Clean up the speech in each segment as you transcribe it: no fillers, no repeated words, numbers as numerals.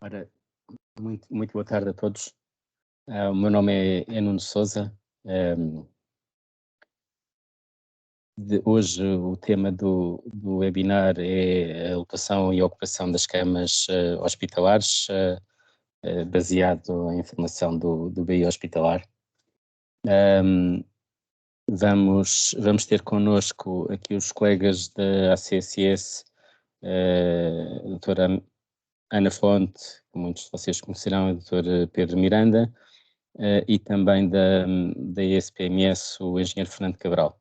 Ora, muito boa tarde a todos. O meu nome é Nuno Sousa. Hoje o tema do webinar é a lotação e a ocupação das camas hospitalares, baseado em informação do BI Hospitalar. Vamos ter connosco aqui os colegas da ACSS, a doutora Ana Fonte, que muitos de vocês conhecerão, a doutora Pedro Miranda, e também da ESPMS, o engenheiro Fernando Cabral.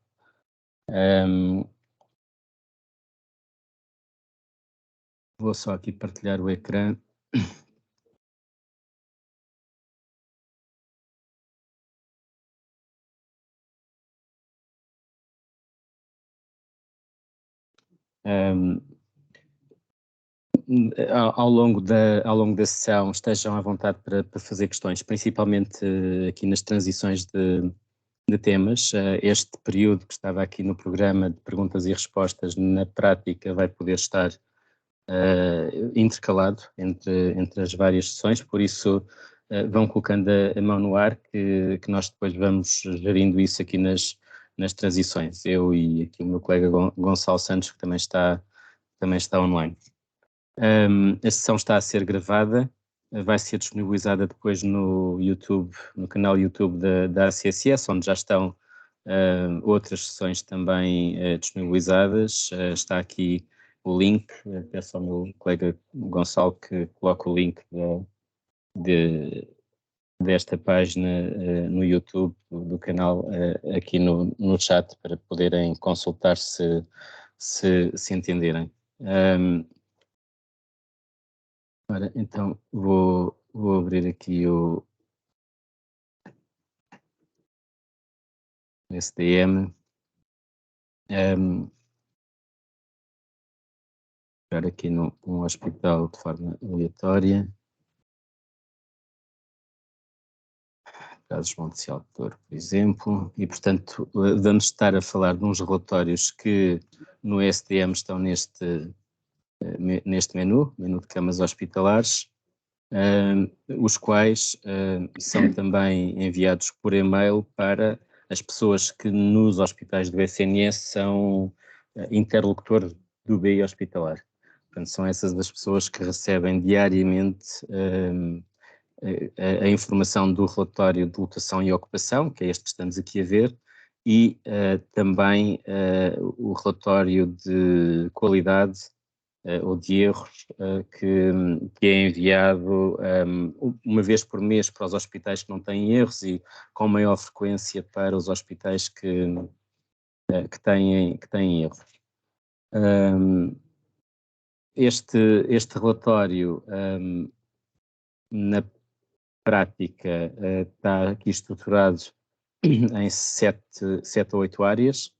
Vou só aqui partilhar o ecrã. Ao longo da sessão estejam à vontade para fazer questões, principalmente aqui nas transições de temas. Este período que estava aqui no programa de perguntas e respostas, na prática vai poder estar intercalado entre as várias sessões, por isso vão colocando a mão no ar que nós depois vamos gerindo isso aqui nas transições, eu e aqui o meu colega Gonçalo Santos, que também está online. A sessão está a ser gravada, vai ser disponibilizada depois no YouTube, no canal YouTube da ACSS, onde já estão outras sessões também disponibilizadas. Está aqui o link, peço ao meu colega Gonçalo que coloque o link desta página no YouTube do canal aqui no chat para poderem consultar se entenderem. Ora, então vou abrir aqui o SDM. Pegar aqui num hospital de forma aleatória. Casos Monte Cial de Douro, por exemplo, e portanto vamos estar a falar de uns relatórios que no SDM estão neste menu de camas hospitalares, os quais são também enviados por e-mail para as pessoas que nos hospitais do SNS são interlocutor do BI hospitalar. Portanto, são essas as pessoas que recebem diariamente a informação do relatório de lotação e ocupação, que é este que estamos aqui a ver, e também o relatório de qualidade ou de erros que é enviado uma vez por mês para os hospitais que não têm erros e com maior frequência para os hospitais que têm erros. Este relatório, na prática, está aqui estruturado em 7 ou 8 áreas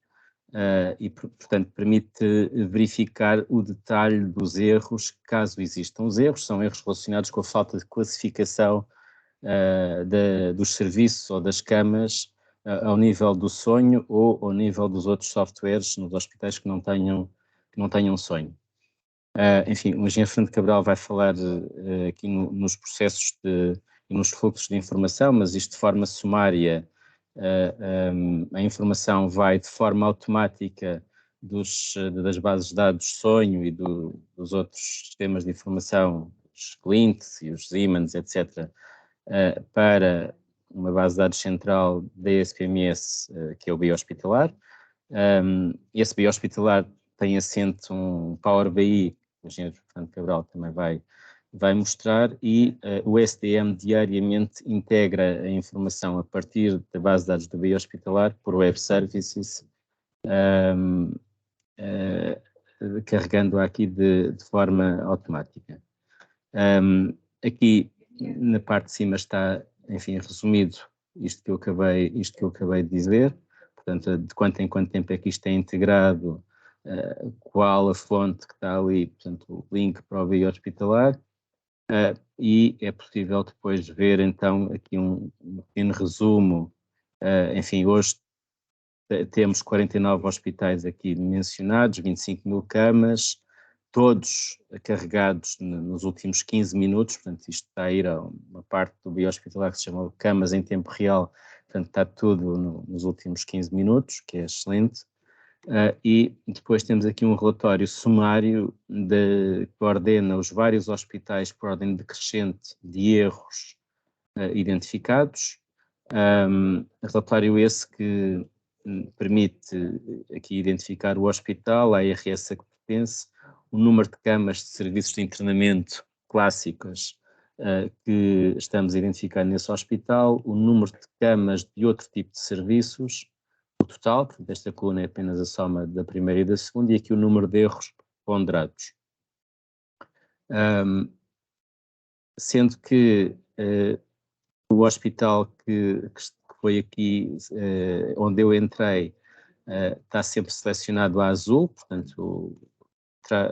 e, portanto, permite verificar o detalhe dos erros, caso existam. Os erros são erros relacionados com a falta de classificação dos serviços ou das camas ao nível do sonho ou ao nível dos outros softwares nos hospitais que não tenham sonho. Enfim, o engenheiro Fernando Cabral vai falar aqui nos processos e nos fluxos de informação, mas isto de forma sumária, a informação vai de forma automática das bases de dados sonho e dos outros sistemas de informação, os clientes e os Siemens, etc., para uma base de dados central da ESPMS, que é o BI Hospitalar. Esse BI Hospitalar tem assente um Power BI, o engenheiro Fernando Cabral também vai mostrar, e o SDM diariamente integra a informação a partir da base de dados do BI Hospitalar por Web Services, carregando aqui de forma automática. Aqui na parte de cima está, enfim, resumido isto que eu acabei de dizer, portanto, de quanto em quanto tempo é que isto é integrado, qual a fonte que está ali, portanto, o link para o BI Hospitalar, e é possível depois ver então aqui um pequeno resumo. Enfim, hoje temos 49 hospitais aqui mencionados, 25 mil camas, todos carregados nos últimos 15 minutos, portanto isto está a ir a uma parte do biohospitalar que se chama camas em tempo real, portanto está tudo nos últimos 15 minutos, que é excelente. E depois temos aqui um relatório sumário que ordena os vários hospitais por ordem decrescente de erros identificados. Relatório esse que permite aqui identificar o hospital, a ARS a que pertence, o número de camas de serviços de internamento clássicas que estamos a identificar nesse hospital, o número de camas de outro tipo de serviços, o total, portanto esta coluna é apenas a soma da primeira e da segunda, e aqui o número de erros ponderados. Sendo que o hospital que foi aqui, onde eu entrei, está sempre selecionado a azul, portanto,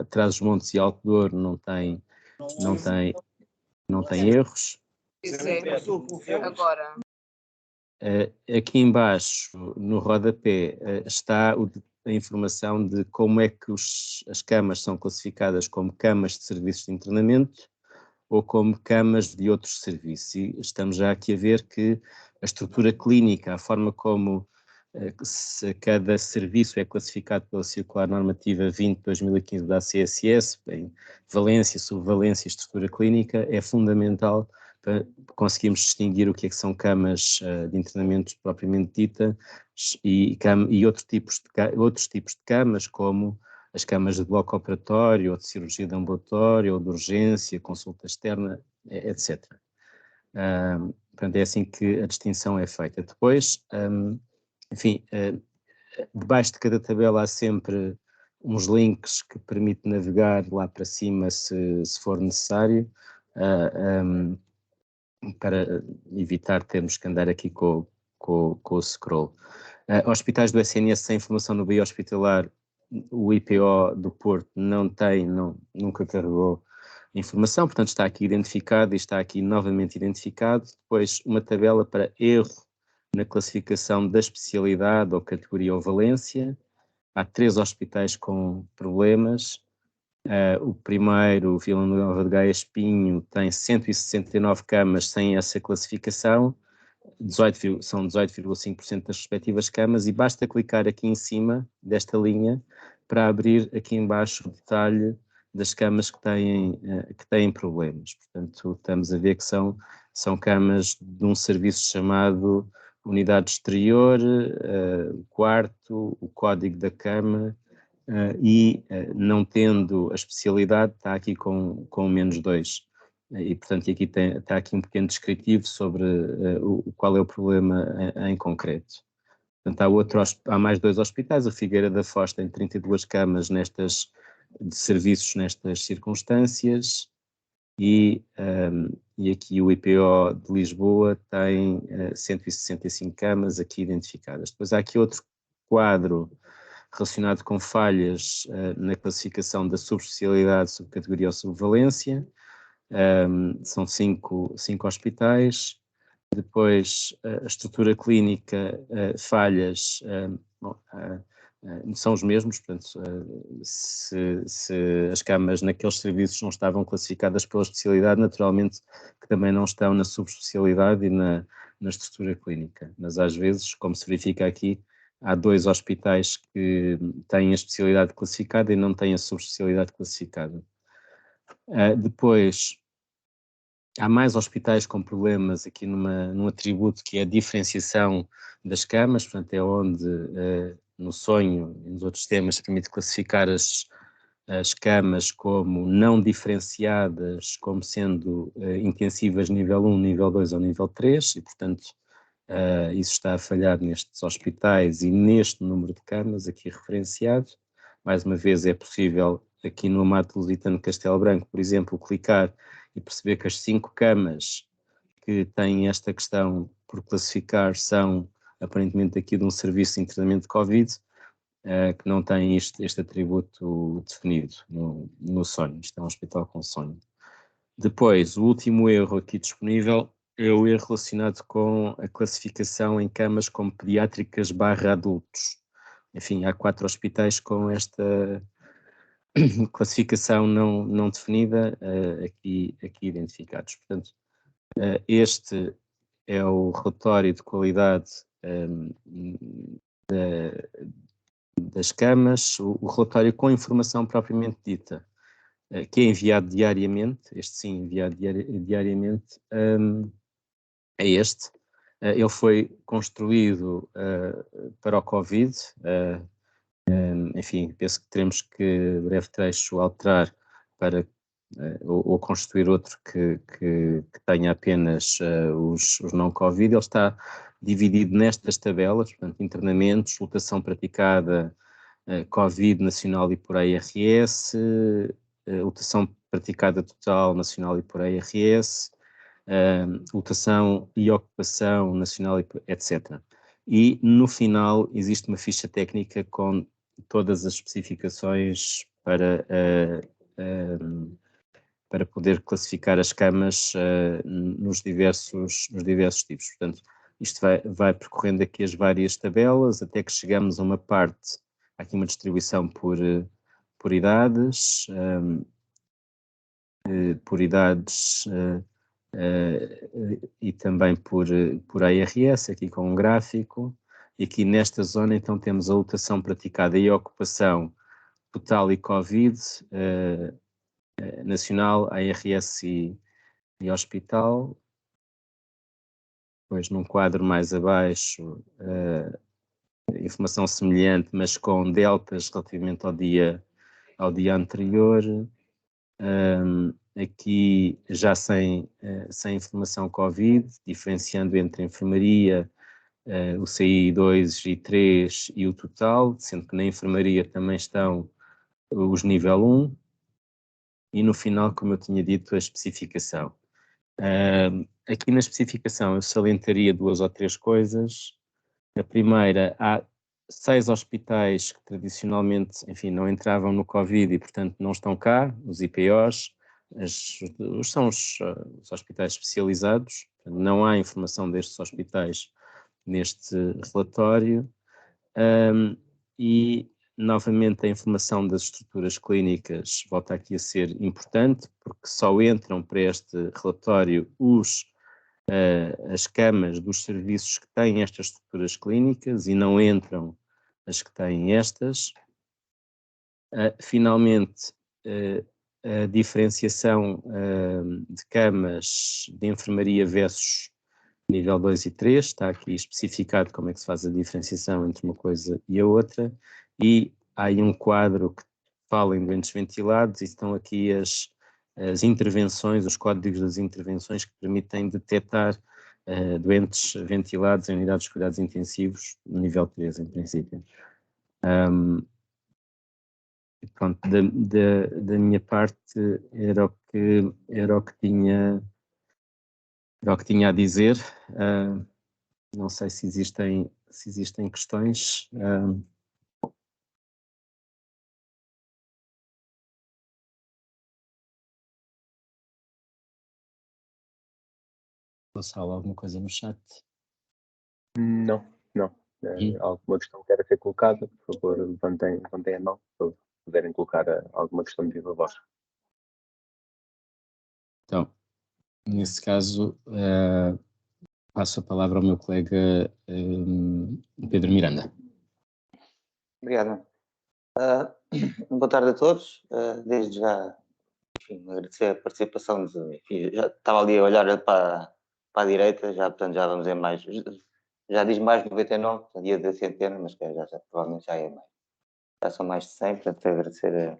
Trás-os-Montes e Alto Douro não tem erros. Agora. Aqui embaixo, no rodapé, está a informação de como é que as camas são classificadas como camas de serviços de internamento ou como camas de outros serviços. E estamos já aqui a ver que a estrutura clínica, a forma como cada serviço é classificado pela Circular Normativa 20/2015 da ACSS, em valência, subvalência e estrutura clínica, é fundamental para conseguirmos distinguir o que são camas de internamento propriamente dita e outros tipos de camas, como as camas de bloco operatório, ou de cirurgia de ambulatório, ou de urgência, consulta externa, etc. Portanto, é assim que a distinção é feita. Depois, enfim, debaixo de cada tabela há sempre uns links que permitem navegar lá para cima se for necessário, para evitar termos que andar aqui com o scroll. Hospitais do SNS sem informação no biohospitalar, o IPO do Porto nunca carregou informação, portanto está aqui identificado e está aqui novamente identificado. Depois uma tabela para erro na classificação da especialidade ou categoria ou valência. Há 3 hospitais com problemas. O primeiro, o Vila Nova de Gaia Espinho, tem 169 camas sem essa classificação, são 18,5% das respectivas camas, e basta clicar aqui em cima desta linha para abrir aqui embaixo o detalhe das camas que têm problemas. Portanto, estamos a ver que são camas de um serviço chamado Unidade Exterior, quarto, o código da cama, e não tendo a especialidade está aqui com -2. E, portanto, aqui está aqui um pequeno descritivo sobre qual é o problema em concreto. Portanto, há mais 2 hospitais, o Figueira da Foz tem 32 camas de serviços nestas circunstâncias, e aqui o IPO de Lisboa tem 165 camas aqui identificadas. Depois há aqui outro quadro relacionado com falhas na classificação da subespecialidade, subcategoria ou subvalência. São 5 hospitais. Depois, a estrutura clínica, falhas, são os mesmos, portanto, se as camas naqueles serviços não estavam classificadas pela especialidade, naturalmente que também não estão na subespecialidade e na estrutura clínica. Mas às vezes, como se verifica aqui, há 2 hospitais que têm a especialidade classificada e não têm a subespecialidade classificada. Depois, há mais hospitais com problemas aqui num atributo que é a diferenciação das camas, portanto é onde no sonho e nos outros temas permite classificar as camas como não diferenciadas, como sendo intensivas nível 1, nível 2 ou nível 3, e portanto isso está a falhar nestes hospitais e neste número de camas aqui referenciado. Mais uma vez é possível aqui no Amato Lusitano Castelo Branco, por exemplo, clicar e perceber que as 5 camas que têm esta questão por classificar são aparentemente aqui de um serviço de internamento de Covid, que não tem este atributo definido no sonho. Isto é um hospital com sonho. Depois, o último erro aqui disponível é o erro relacionado com a classificação em camas como pediátricas / adultos. Enfim, há 4 hospitais com esta classificação não definida, aqui identificados. Portanto, este é o relatório de qualidade das camas, o relatório com informação propriamente dita, que é enviado diariamente, este sim, enviado diariamente, é este. Ele foi construído para o Covid, enfim, penso que teremos que, breve trecho, alterar para ou construir outro que tenha apenas os não-Covid. Ele está dividido nestas tabelas, portanto, internamentos, lotação praticada, Covid nacional e por ARS, lotação praticada total nacional e por ARS, lotação e ocupação nacional, etc. E no final existe uma ficha técnica com todas as especificações para poder classificar as camas nos diversos tipos. Portanto, isto vai percorrendo aqui as várias tabelas até que chegamos a uma parte, aqui uma distribuição por idades, e também por ARS, aqui com um gráfico. E aqui nesta zona então temos a lotação praticada e a ocupação total e Covid, nacional, ARS e hospital. Depois num quadro mais abaixo, informação semelhante, mas com deltas relativamente ao dia anterior. Aqui já sem informação Covid, diferenciando entre a enfermaria, o CI 2 e 3 e o total, sendo que na enfermaria também estão os nível 1, e no final, como eu tinha dito, a especificação. Aqui na especificação eu salientaria 2 ou 3 coisas. A primeira, há 6 hospitais que tradicionalmente, enfim, não entravam no Covid e, portanto, não estão cá, os IPOs, são os hospitais especializados, não há informação destes hospitais neste relatório. E, novamente, a informação das estruturas clínicas volta aqui a ser importante, porque só entram para este relatório as camas dos serviços que têm estas estruturas clínicas e não entram as que têm estas. Finalmente, a diferenciação de camas de enfermaria versus nível 2 e 3, está aqui especificado como é que se faz a diferenciação entre uma coisa e a outra, e há aí um quadro que fala em doentes ventilados e estão aqui as intervenções, os códigos das intervenções que permitem detectar doentes ventilados em unidades de cuidados intensivos, nível 3 em princípio. Pronto, da minha parte era o que tinha a dizer. Não sei se existem questões. Gonçalo, alguma coisa no chat? Não. Alguma questão que queira ser colocada, por favor, levantem a mão para puderem colocar alguma questão de viva voz. Então, nesse caso, passo a palavra ao meu colega Pedro Miranda. Obrigado. Boa tarde a todos. Desde já, enfim, agradecer a participação enfim, já estava ali a olhar para a direita, portanto, já vamos em mais. Já diz mais de 99, dia da centena, mas já provavelmente já é mais. Já são mais de 100, portanto, agradecer a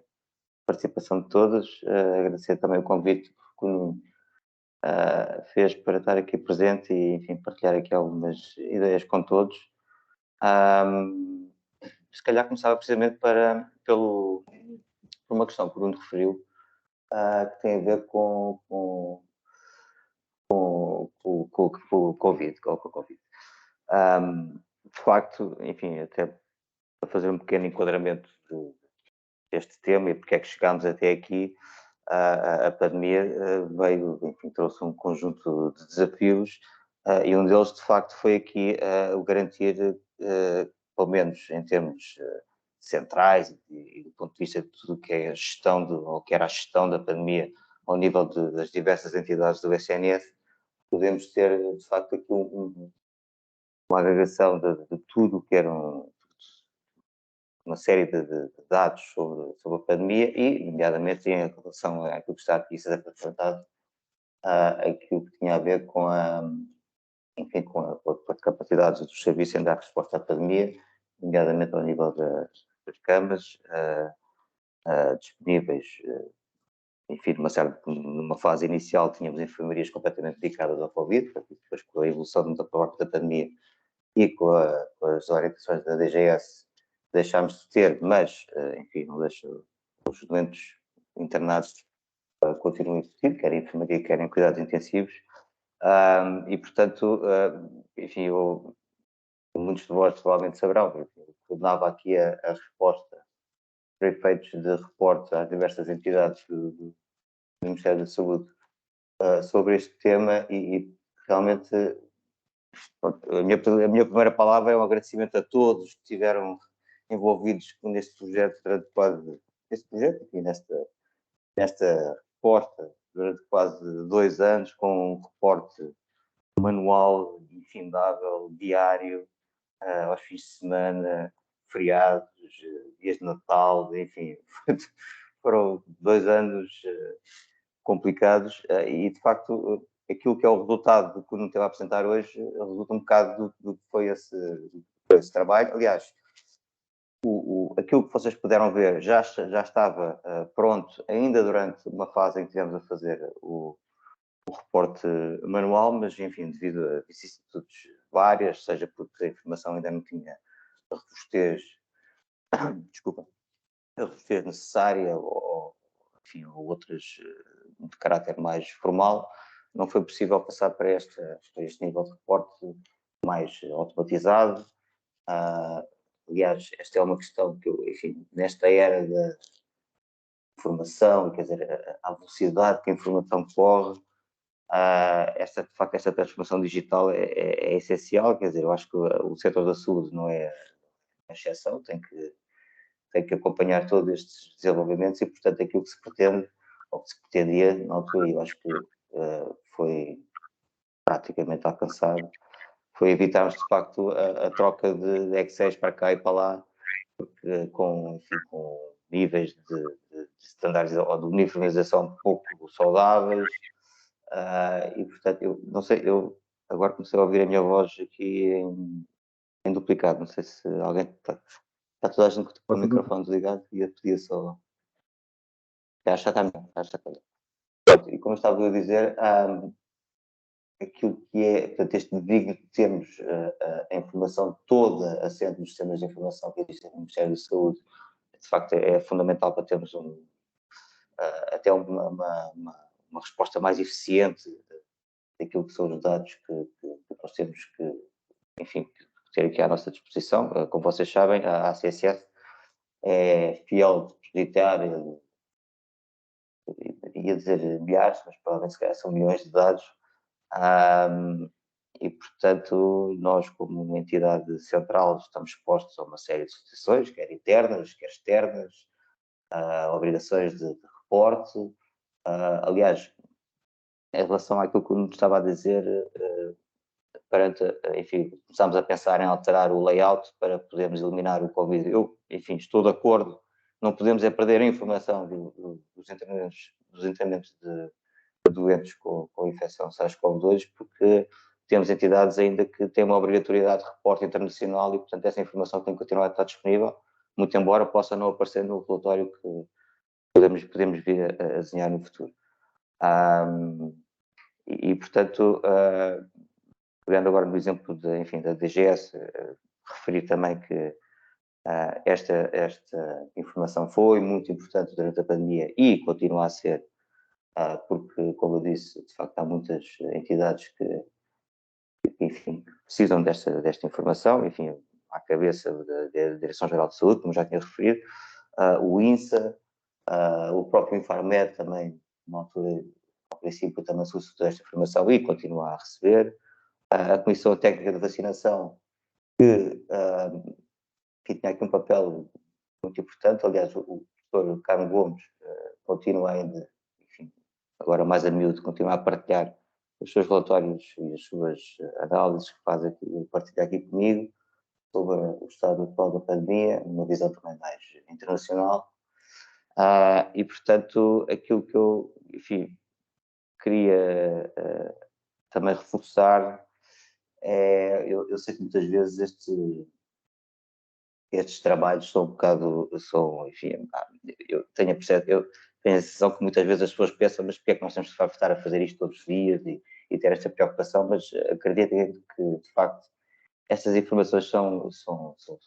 participação de todos, agradecer também o convite que o fez para estar aqui presente e, enfim, partilhar aqui algumas ideias com todos. Se calhar começava precisamente por uma questão que o Bruno referiu, que tem a ver com o Covid. De facto, enfim, até para fazer um pequeno enquadramento deste tema e porque é que chegámos até aqui, a pandemia veio, enfim, trouxe um conjunto de desafios e um deles, de facto, foi aqui o garantir, pelo menos em termos de centrais e do ponto de vista de tudo que é a gestão, ou que era a gestão da pandemia ao nível das diversas entidades do SNS, podemos ter, de facto, aqui uma agregação de tudo que eram uma série de dados sobre a pandemia e, nomeadamente, em relação àquilo que está aqui a ser apresentado, aquilo que tinha a ver com enfim, com a capacidade dos serviços em dar resposta à pandemia, nomeadamente ao nível das camas disponíveis. Enfim, numa fase inicial tínhamos enfermarias completamente dedicadas ao Covid, depois com a evolução da pandemia e com as orientações da DGS deixámos de ter, mas, enfim, não deixa os doentes internados continuam a existir, quer em enfermaria, quer em cuidados intensivos, e, portanto, enfim, muitos de vós provavelmente saberão, eu dava aqui a resposta para efeitos de reporte às diversas entidades do Ministério da Saúde sobre este tema e realmente a minha primeira palavra é um agradecimento a todos que estiveram envolvidos neste projeto durante quase, aqui nesta reporta durante quase 2 anos, com um reporte manual, infindável, diário, aos fins de semana, feriados, dias de Natal, enfim, foram 2 anos complicados e, de facto, aquilo que é o resultado do que o Nuno teve a apresentar hoje resulta um bocado do que foi esse trabalho. Aliás, aquilo que vocês puderam ver já estava pronto ainda durante uma fase em que estivemos a fazer o reporte manual, mas, enfim, devido a vicissitudes várias, seja porque a informação ainda não tinha a robustez, a robustez necessária ou, enfim, ou outras de caráter mais formal, não foi possível passar para este nível de reporte mais automatizado. Aliás, esta é uma questão que, enfim, nesta era da informação, quer dizer, a velocidade que a informação corre, de facto, esta transformação digital é essencial, quer dizer, eu acho que o setor da saúde não é uma exceção, tem que acompanhar todos estes desenvolvimentos e, portanto, aquilo que se pretende, ou que se pretendia na altura, eu acho que foi praticamente alcançado, foi evitarmos, de facto, a troca de Excel para cá e para lá, porque com níveis de standardização ou de uniformização pouco saudáveis, e, portanto, eu não sei, eu agora comecei a ouvir a minha voz aqui em duplicado, não sei se alguém está toda a gente com o microfone desligado e eu pedia só. Já está bem. E como eu estava a dizer, aquilo que é, portanto, este digno de termos a informação toda assente nos sistemas de informação que existem no Ministério da Saúde, de facto é fundamental para termos até uma resposta mais eficiente daquilo que são os dados que nós temos que, enfim, ter aqui à nossa disposição. Como vocês sabem, a ACSF é fiel depositária, ia dizer milhares, mas provavelmente se calhar são milhões de dados, e, portanto, nós, como uma entidade central, estamos expostos a uma série de situações, quer internas, quer externas, obrigações de reporte. Aliás, em relação àquilo que eu estava a dizer, enfim, começámos a pensar em alterar o layout para podermos eliminar o Covid. Eu, enfim, estou de acordo, não podemos é perder a informação dos entendimentos de doentes com infecção SARS-CoV-2, porque temos entidades ainda que têm uma obrigatoriedade de reporte internacional e, portanto, essa informação tem que continuar a estar disponível, muito embora possa não aparecer no relatório que podemos vir a desenhar no futuro. Portanto, pegando agora no exemplo da DGS, referir também que esta informação foi muito importante durante a pandemia e continua a ser, porque, como eu disse, de facto há muitas entidades que enfim, precisam desta informação, enfim, à cabeça da Direção-Geral de Saúde, como já tinha referido, o INSA, o próprio Infarmed também, na altura, ao princípio, também solicitou esta informação e continua a receber, a Comissão Técnica de Vacinação, que tinha aqui um papel muito importante. Aliás, o professor Carlos Gomes continua ainda, enfim, agora mais a miúdo, continua a partilhar os seus relatórios e as suas análises que faz aqui, partilhar aqui comigo sobre o estado atual da pandemia, uma visão também mais internacional. E, portanto, aquilo que eu, enfim, queria também reforçar eu sei que muitas vezes estes trabalhos são um bocado, enfim, eu tenho a sensação que muitas vezes as pessoas pensam, mas porque é que nós temos que estar a fazer isto todos os dias e ter esta preocupação, mas acredito que, de facto, estas informações são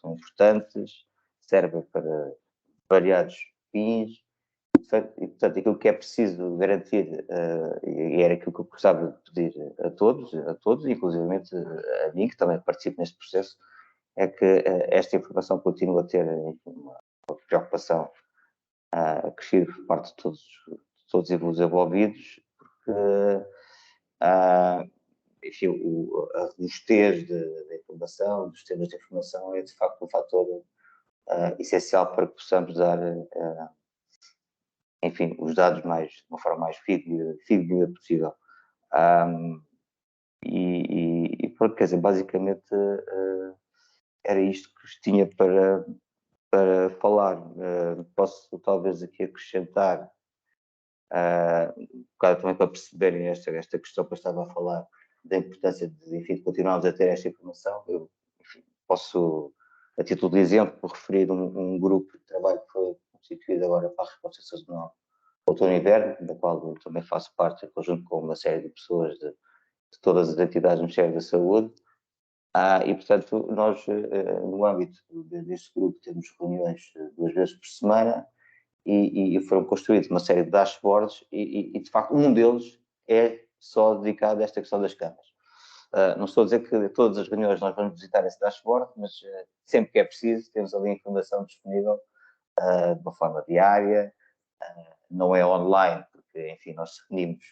importantes, servem para variados fins, e, portanto, aquilo que é preciso garantir, e era aquilo que eu gostava de pedir a todos, inclusivamente a mim, que também participo neste processo, é que esta informação continue a ter uma preocupação crescida por parte de todos os envolvidos, porque enfim, a robustez da informação, dos sistemas de informação é de facto um fator essencial para que possamos dar enfim, os dados de uma forma mais fidedigna possível. E pronto, quer dizer, basicamente era isto que tinha para falar. Posso talvez aqui acrescentar, um bocado também para perceberem esta questão que eu estava a falar, da importância de, enfim, continuarmos a ter esta informação. Eu, enfim, posso, a título de exemplo, referir um grupo de trabalho que foi constituído agora para a resposta sazonal outono e inverno, da qual eu também faço parte, em conjunto com uma série de pessoas de todas as entidades do Ministério da Saúde. E, portanto, nós, no âmbito deste grupo, temos reuniões 2 vezes por semana e foram construídos uma série de dashboards e, de facto, um deles é só dedicado a esta questão das camas. Não estou a dizer que todas as reuniões nós vamos visitar esse dashboard, mas sempre que é preciso, temos ali a informação disponível de uma forma diária, não é online, porque, enfim, nós reunimos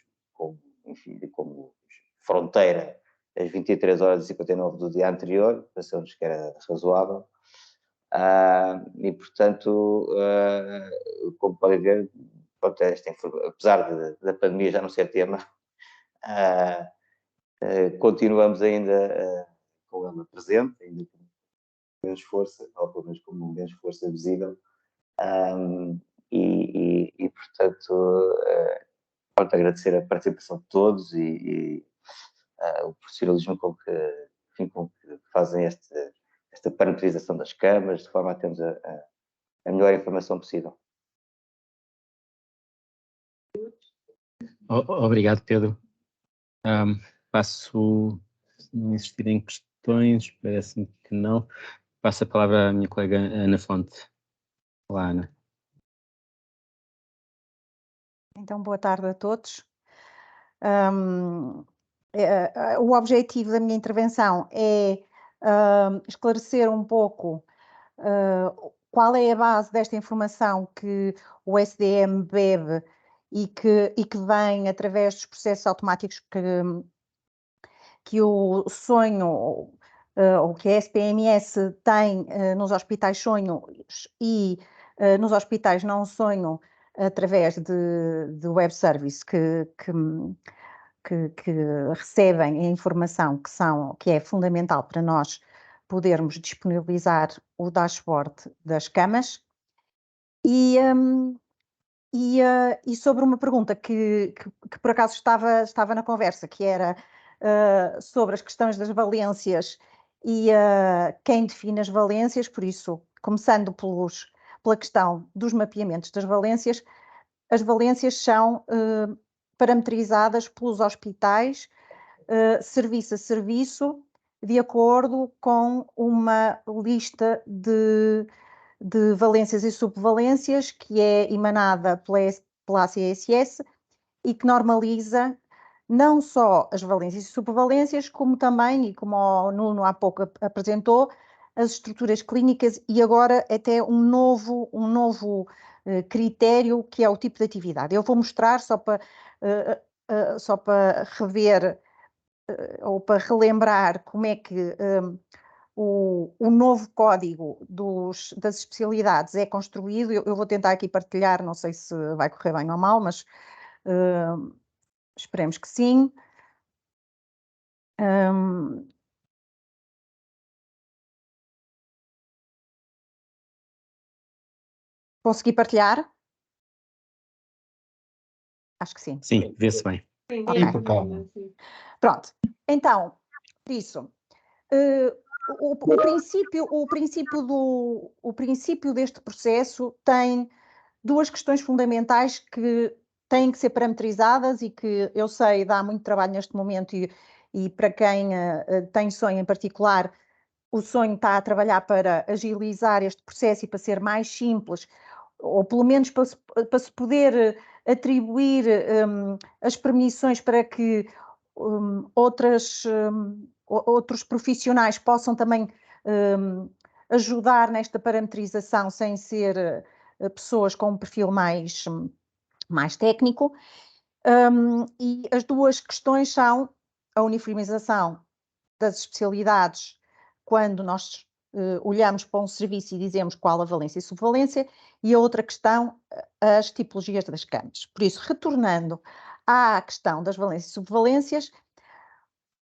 como fronteira às 23 horas e 59 do dia anterior, pensamos que era razoável, e, portanto, como podem ver, apesar da pandemia já não ser tema, continuamos ainda com ela presente, ainda com menos força, ou pelo menos com menos força visível, e portanto, pronto, agradecer a participação de todos e o profissionalismo com que fazem esta parametrização das câmaras, de forma a termos a melhor informação possível. Obrigado, Pedro. Passo, se não existirem questões, parece-me que não. Passo a palavra à minha colega Ana Fonte. Olá, Ana. Então, boa tarde a todos. O objetivo da minha intervenção é esclarecer um pouco qual é a base desta informação que o SDM bebe e que vem através dos processos automáticos que o sonho, ou que a SPMS tem nos hospitais sonho e nos hospitais não sonho através de web service que recebem a informação que é fundamental para nós podermos disponibilizar o dashboard das camas. E sobre uma pergunta que por acaso estava na conversa, que era sobre as questões das valências e quem define as valências, por isso, começando pela questão dos mapeamentos das valências, as valências são parametrizadas pelos hospitais, serviço a serviço, de acordo com uma lista de valências e subvalências que é emanada pela ACSS e que normaliza não só as valências e subvalências, como também, e como o Nuno há pouco apresentou, as estruturas clínicas e agora até um novo critério que é o tipo de atividade. Eu vou mostrar só para rever ou para relembrar como é que o novo código das especialidades é construído. Eu vou tentar aqui partilhar, não sei se vai correr bem ou mal, mas esperemos que sim. Consegui partilhar? Acho que sim. Sim, vê-se bem. Okay. Pronto, então, por isso, o princípio deste processo tem duas questões fundamentais que têm que ser parametrizadas e que eu sei dá muito trabalho neste momento e para quem tem sonho em particular, o sonho está a trabalhar para agilizar este processo e para ser mais simples, ou pelo menos para se poder atribuir as permissões para que outros profissionais possam também ajudar nesta parametrização sem ser pessoas com um perfil mais técnico. E as duas questões são a uniformização das especialidades quando nós olhamos para um serviço e dizemos qual a valência e subvalência, e a outra questão, as tipologias das camas. Por isso, retornando à questão das valências e subvalências,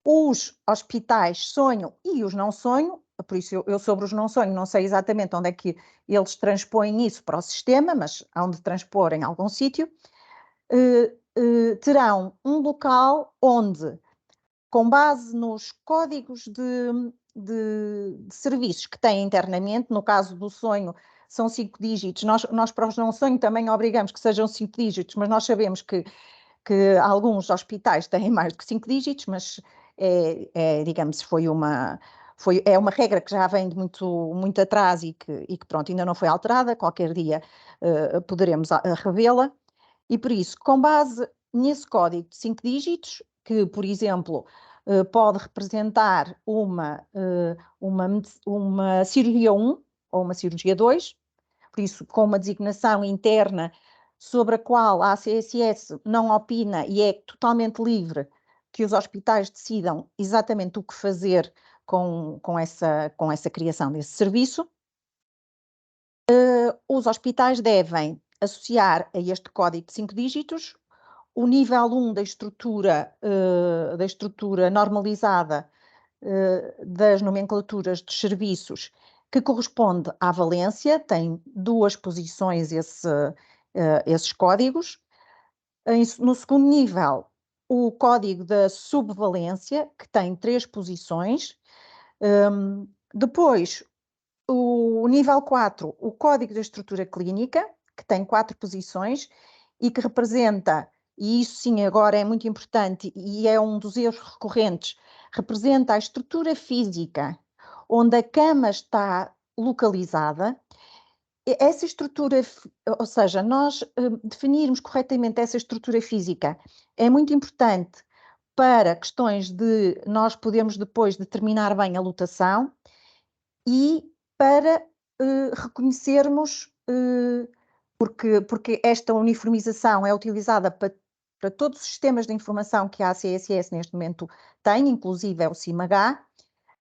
os hospitais sonham e os não sonham, por isso eu sobre os não sonho não sei exatamente onde é que eles transpõem isso para o sistema, mas hão de transpor em algum sítio, terão um local onde, com base nos códigos de serviços que têm internamente, no caso do sonho são 5 dígitos, nós para os não sonho também obrigamos que sejam 5 dígitos, mas nós sabemos que alguns hospitais têm mais do que 5 dígitos, mas digamos, é uma regra que já vem de muito atrás e que pronto, ainda não foi alterada, qualquer dia poderemos revê-la, e por isso, com base nesse código de 5 dígitos, que, por exemplo, pode representar uma cirurgia 1 ou uma cirurgia 2, por isso, com uma designação interna sobre a qual a ACSS não opina e é totalmente livre que os hospitais decidam exatamente o que fazer com essa criação desse serviço, os hospitais devem associar a este código de 5 dígitos o nível 1 da estrutura normalizada das nomenclaturas dos serviços, que corresponde à valência, tem 2 posições esses códigos. No segundo nível, o código da subvalência, que tem 3 posições. Depois, o nível 4, o código da estrutura clínica, que tem 4 posições e que representa, e isso sim agora é muito importante e é um dos erros recorrentes, representa a estrutura física onde a cama está localizada. Essa estrutura, ou seja, nós definirmos corretamente essa estrutura física é muito importante para questões de nós podermos depois determinar bem a lotação e para reconhecermos, porque esta uniformização é utilizada para todos os sistemas de informação que a ACSS neste momento tem, inclusive é o CIMH,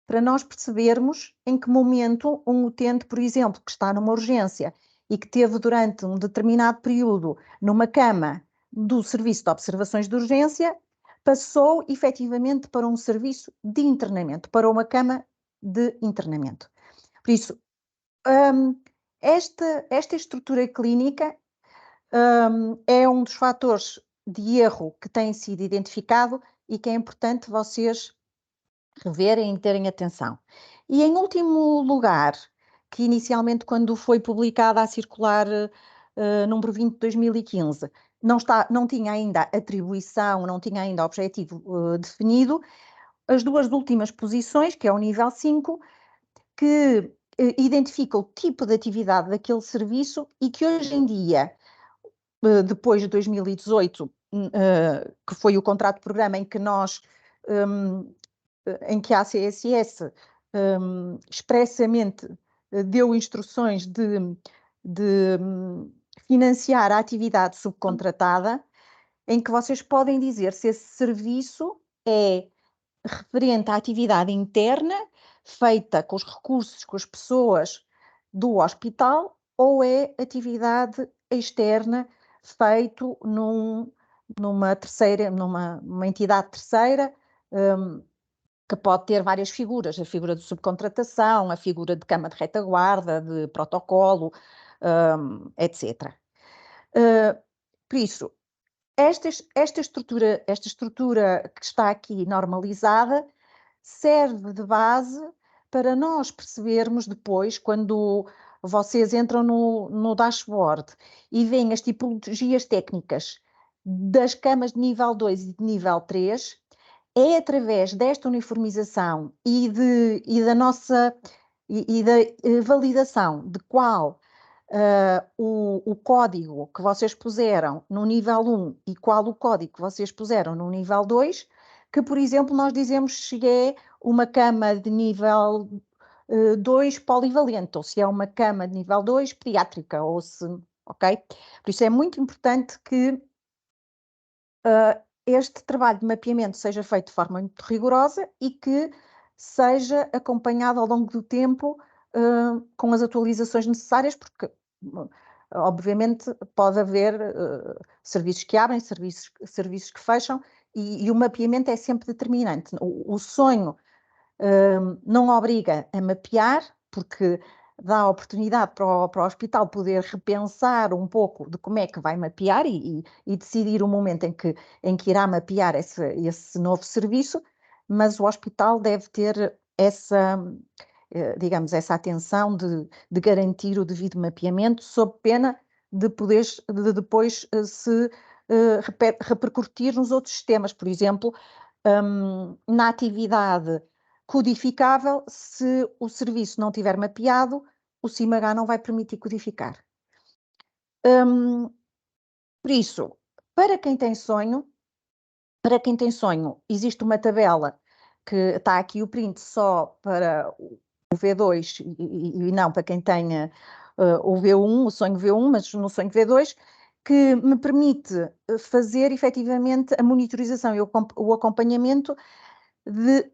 para nós percebermos em que momento um utente, por exemplo, que está numa urgência e que teve durante um determinado período numa cama do serviço de observações de urgência, passou efetivamente para um serviço de internamento, para uma cama de internamento. Por isso, esta estrutura clínica é um dos fatores de erro que tem sido identificado e que é importante vocês reverem e terem atenção. E em último lugar, que inicialmente quando foi publicada a circular número 20 de 2015, não tinha ainda atribuição, não tinha ainda objetivo definido, as 2 últimas posições, que é o nível 5, que identifica o tipo de atividade daquele serviço e que hoje em dia, depois de 2018, que foi o contrato de programa em que em que a ACSS expressamente deu instruções de financiar a atividade subcontratada, em que vocês podem dizer se esse serviço é referente à atividade interna feita com os recursos, com as pessoas do hospital, ou é atividade externa feito numa terceira, numa entidade terceira, que pode ter várias figuras, a figura de subcontratação, a figura de cama de retaguarda, de protocolo, etc. Por isso, esta estrutura que está aqui normalizada serve de base para nós percebermos depois, quando vocês entram no dashboard e veem as tipologias técnicas das camas de nível 2 e de nível 3, é através desta uniformização e da nossa e da validação de qual o código que vocês puseram no nível 1 e qual o código que vocês puseram no nível 2, que, por exemplo, nós dizemos se é uma cama de nível 2 polivalente, ou se é uma cama de nível 2 pediátrica, ou se, ok? Por isso é muito importante que este trabalho de mapeamento seja feito de forma muito rigorosa e que seja acompanhado ao longo do tempo com as atualizações necessárias, porque obviamente pode haver serviços que abrem, serviços que fecham, e o mapeamento é sempre determinante. O sonho não obriga a mapear, porque dá a oportunidade para o hospital poder repensar um pouco de como é que vai mapear e decidir o momento em que irá mapear esse novo serviço, mas o hospital deve ter digamos, essa atenção de garantir o devido mapeamento, sob pena de depois se repercutir nos outros sistemas. Por exemplo, na atividade codificável, se o serviço não tiver mapeado, o CIMH não vai permitir codificar. Por isso, para quem tem sonho, existe uma tabela que está aqui o print só para o V2 e não para quem tenha o V1, o sonho V1, mas no sonho V2, que me permite fazer efetivamente a monitorização e o acompanhamento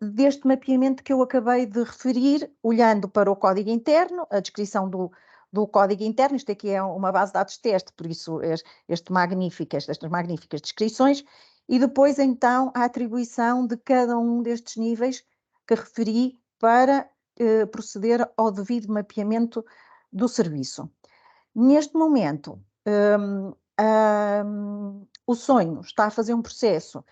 deste mapeamento que eu acabei de referir, olhando para o código interno, a descrição do código interno. Isto aqui é uma base de dados teste, por isso estas magníficas descrições, e depois então a atribuição de cada um destes níveis que referi para proceder ao devido mapeamento do serviço. Neste momento, o sonho está a fazer um processo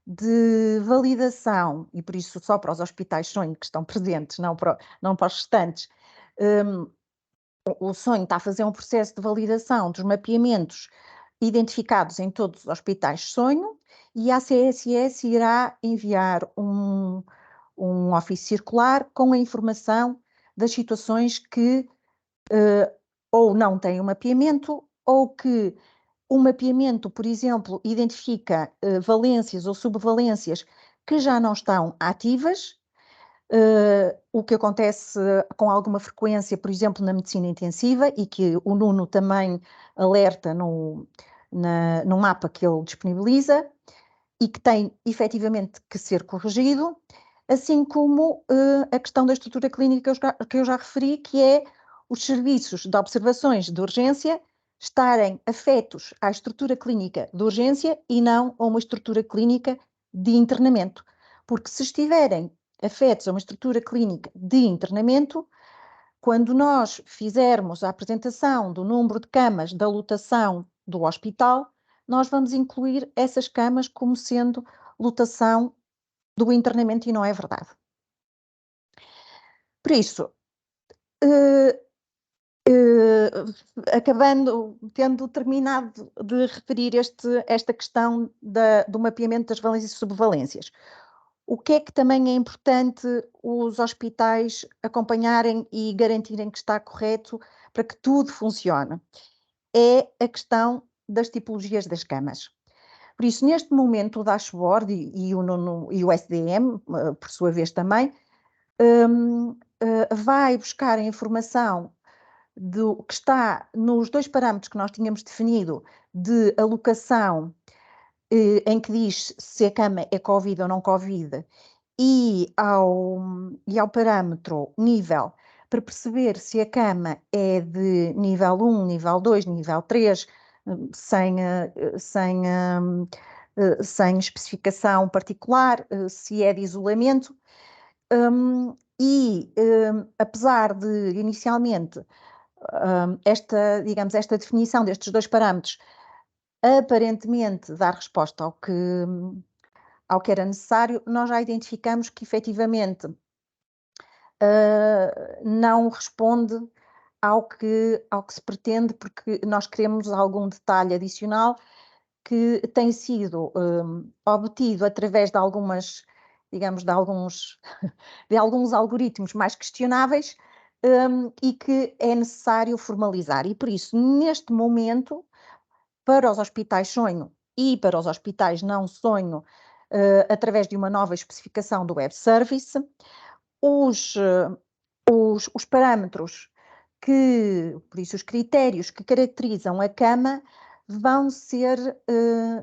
de validação, e por isso só para os hospitais sonho que estão presentes, não para os restantes, o sonho está a fazer um processo de validação dos mapeamentos identificados em todos os hospitais sonho, e a CSS irá enviar um ofício circular com a informação das situações que ou não têm um mapeamento, ou que o mapeamento, por exemplo, identifica valências ou subvalências que já não estão ativas, o que acontece com alguma frequência, por exemplo, na medicina intensiva, e que o Nuno também alerta no mapa que ele disponibiliza, e que tem efetivamente que ser corrigido, assim como a questão da estrutura clínica que eu já referi, que é os serviços de observações de urgência estarem afetos à estrutura clínica de urgência e não a uma estrutura clínica de internamento. Porque se estiverem afetos a uma estrutura clínica de internamento, quando nós fizermos a apresentação do número de camas da lotação do hospital, nós vamos incluir essas camas como sendo lotação do internamento, e não é verdade. Por isso, tendo terminado de referir esta questão do mapeamento das valências e subvalências, o que é que também é importante os hospitais acompanharem e garantirem que está correto para que tudo funcione? É a questão das tipologias das camas. Por isso, neste momento, o dashboard e o SDM, por sua vez também, vai buscar a informação do que está nos dois parâmetros que nós tínhamos definido de alocação, em que diz se a cama é Covid ou não Covid, e ao parâmetro nível, para perceber se a cama é de nível 1, nível 2, nível 3, sem especificação particular, se é de isolamento. Apesar de inicialmente esta definição destes dois parâmetros aparentemente dar resposta ao que era necessário, nós já identificamos que efetivamente não responde ao que se pretende, porque nós queremos algum detalhe adicional que tem sido obtido através de algumas, digamos, de alguns algoritmos mais questionáveis, e que é necessário formalizar. E por isso, neste momento, para os hospitais sonho e para os hospitais não sonho, através de uma nova especificação do web service, os parâmetros por isso os critérios que caracterizam a cama vão ser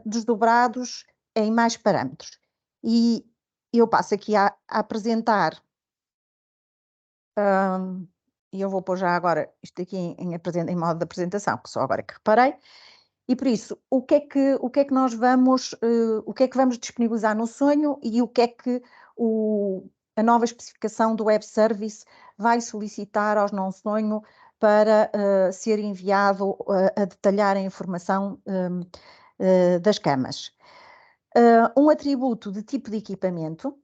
desdobrados em mais parâmetros. E eu passo aqui a apresentar, e eu vou pôr já agora isto aqui em modo de apresentação, que só agora que reparei. E por isso, o que é que nós vamos, o que é que vamos disponibilizar no sonho e o que é que a nova especificação do web service vai solicitar aos não sonho para ser enviado a detalhar a informação das camas. Um atributo de tipo de equipamento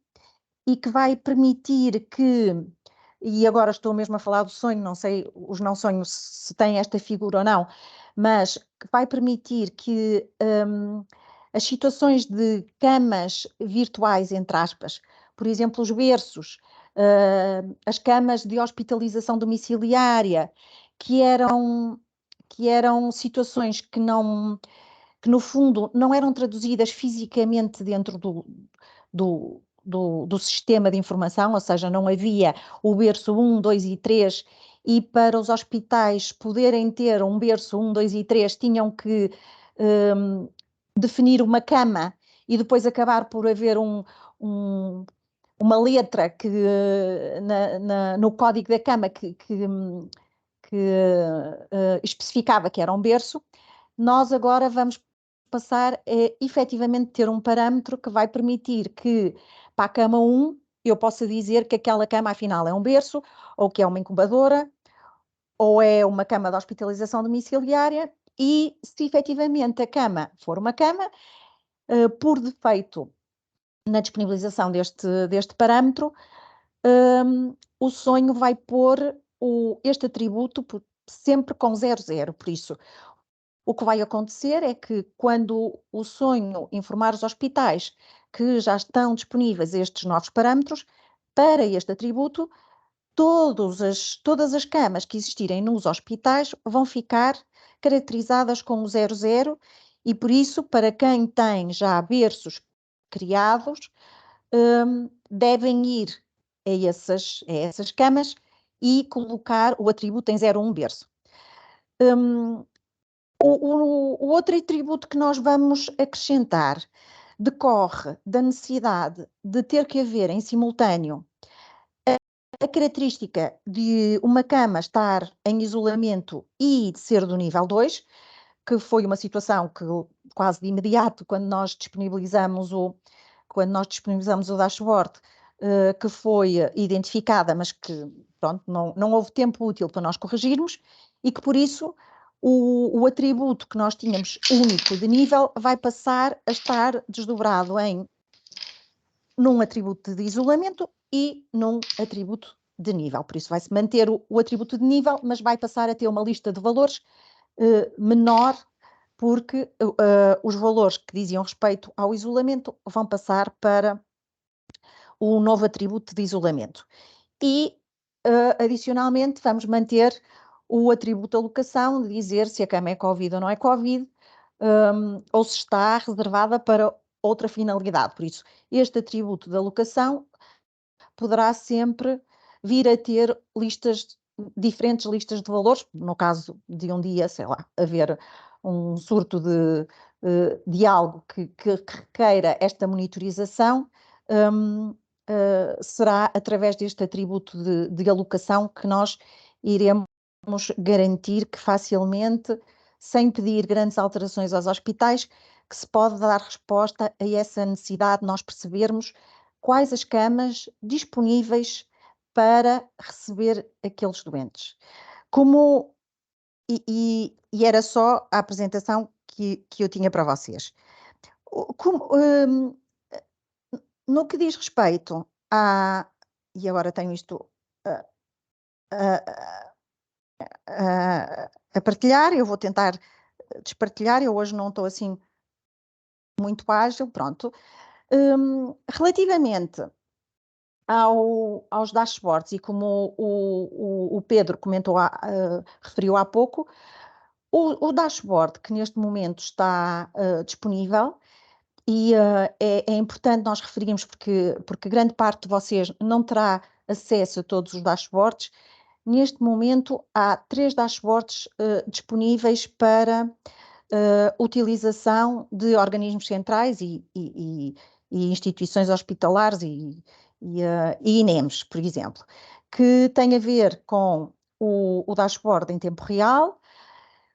e que vai permitir que, e agora estou mesmo a falar do sonho, não sei os não sonhos se têm esta figura ou não, mas que vai permitir que as situações de camas virtuais, entre aspas, por exemplo, os berços, as camas de hospitalização domiciliária, que eram situações que no fundo não eram traduzidas fisicamente dentro do sistema de informação, ou seja, não havia o berço 1, 2 e 3, e para os hospitais poderem ter um berço 1, 2 e 3 tinham que definir uma cama e depois acabar por haver uma letra que, no código da cama que especificava que era um berço. Nós agora vamos passar a efetivamente ter um parâmetro que vai permitir que para a cama 1 eu possa dizer que aquela cama afinal é um berço, ou que é uma incubadora, ou é uma cama de hospitalização domiciliária, e se efetivamente a cama for uma cama, por defeito na disponibilização deste parâmetro, o sonho vai pôr este atributo sempre com 00, por isso o que vai acontecer é que quando o sonho informar os hospitais que já estão disponíveis estes novos parâmetros, para este atributo, todas as camas que existirem nos hospitais vão ficar caracterizadas com o 00 e por isso, para quem tem já berços criados, devem ir a essas camas e colocar o atributo em 01 berço. O outro atributo que nós vamos acrescentar decorre da necessidade de ter que haver em simultâneo a característica de uma cama estar em isolamento e de ser do nível 2, que foi uma situação que quase de imediato, quando nós disponibilizamos o dashboard, que foi identificada, mas que pronto, não houve tempo útil para nós corrigirmos, e que por isso o atributo que nós tínhamos único de nível vai passar a estar desdobrado num atributo de isolamento e num atributo de nível. Por isso vai-se manter o atributo de nível, mas vai passar a ter uma lista de valores menor, porque os valores que diziam respeito ao isolamento vão passar para o novo atributo de isolamento. E, adicionalmente, vamos manter o atributo da locação, de dizer se a cama é Covid ou não é Covid, ou se está reservada para outra finalidade. Por isso, este atributo da locação poderá sempre vir a ter diferentes listas de valores, no caso de um dia, sei lá, haver um surto de algo que requeira esta monitorização, será através deste atributo de alocação que nós iremos garantir que facilmente, sem pedir grandes alterações aos hospitais, que se pode dar resposta a essa necessidade de nós percebermos quais as camas disponíveis para receber aqueles doentes. E era só a apresentação que eu tinha para vocês. No que diz respeito e agora tenho isto a partilhar, eu vou tentar despartilhar, eu hoje não estou assim muito ágil, pronto. Relativamente aos dashboards, e como o Pedro comentou, referiu há pouco, o dashboard que neste momento está disponível, e é importante nós referirmos, porque grande parte de vocês não terá acesso a todos os dashboards. Neste momento há 3 dashboards disponíveis para utilização de organismos centrais e instituições hospitalares e INEMs, por exemplo, que tem a ver com o dashboard em tempo real,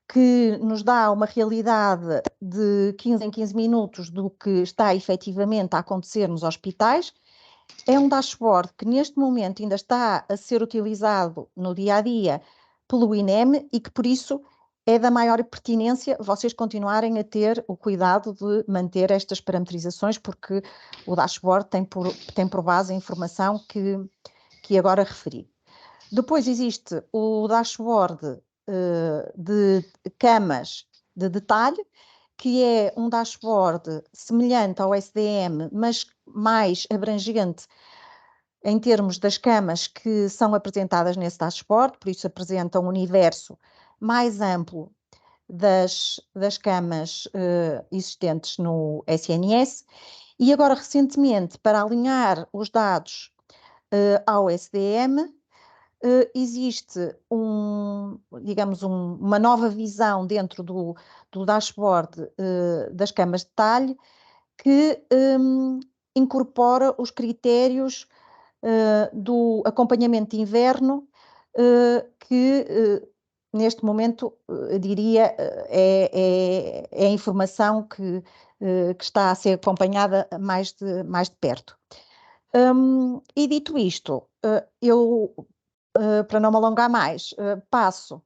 que nos dá uma realidade de 15 em 15 minutos do que está efetivamente a acontecer nos hospitais. É um dashboard que neste momento ainda está a ser utilizado no dia-a-dia pelo INEM e que por isso é da maior pertinência vocês continuarem a ter o cuidado de manter estas parametrizações, porque o dashboard tem por base a informação que agora referi. Depois existe o dashboard de camas de detalhe, que é um dashboard semelhante ao SDM, mas mais abrangente em termos das camas que são apresentadas nesse dashboard, por isso apresenta um universo mais amplo das camas existentes no SNS. E agora, recentemente, para alinhar os dados ao SDM, existe digamos, uma nova visão dentro do dashboard das camas de detalhe que incorpora os critérios do acompanhamento de inverno que neste momento diria é a informação que está a ser acompanhada mais de perto. E dito isto, eu para não me alongar mais, passo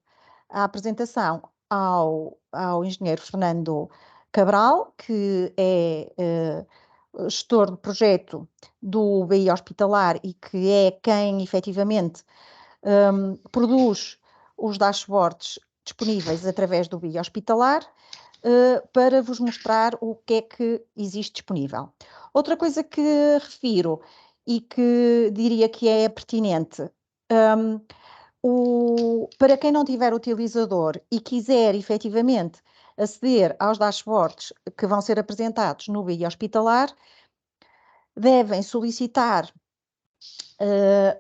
a apresentação ao engenheiro Fernando Cabral, que é gestor de projeto do BI Hospitalar e que é quem efetivamente produz os dashboards disponíveis através do BI Hospitalar, para vos mostrar o que é que existe disponível. Outra coisa que refiro e que diria que é pertinente, para quem não tiver utilizador e quiser efetivamente aceder aos dashboards que vão ser apresentados no BI Hospitalar, devem solicitar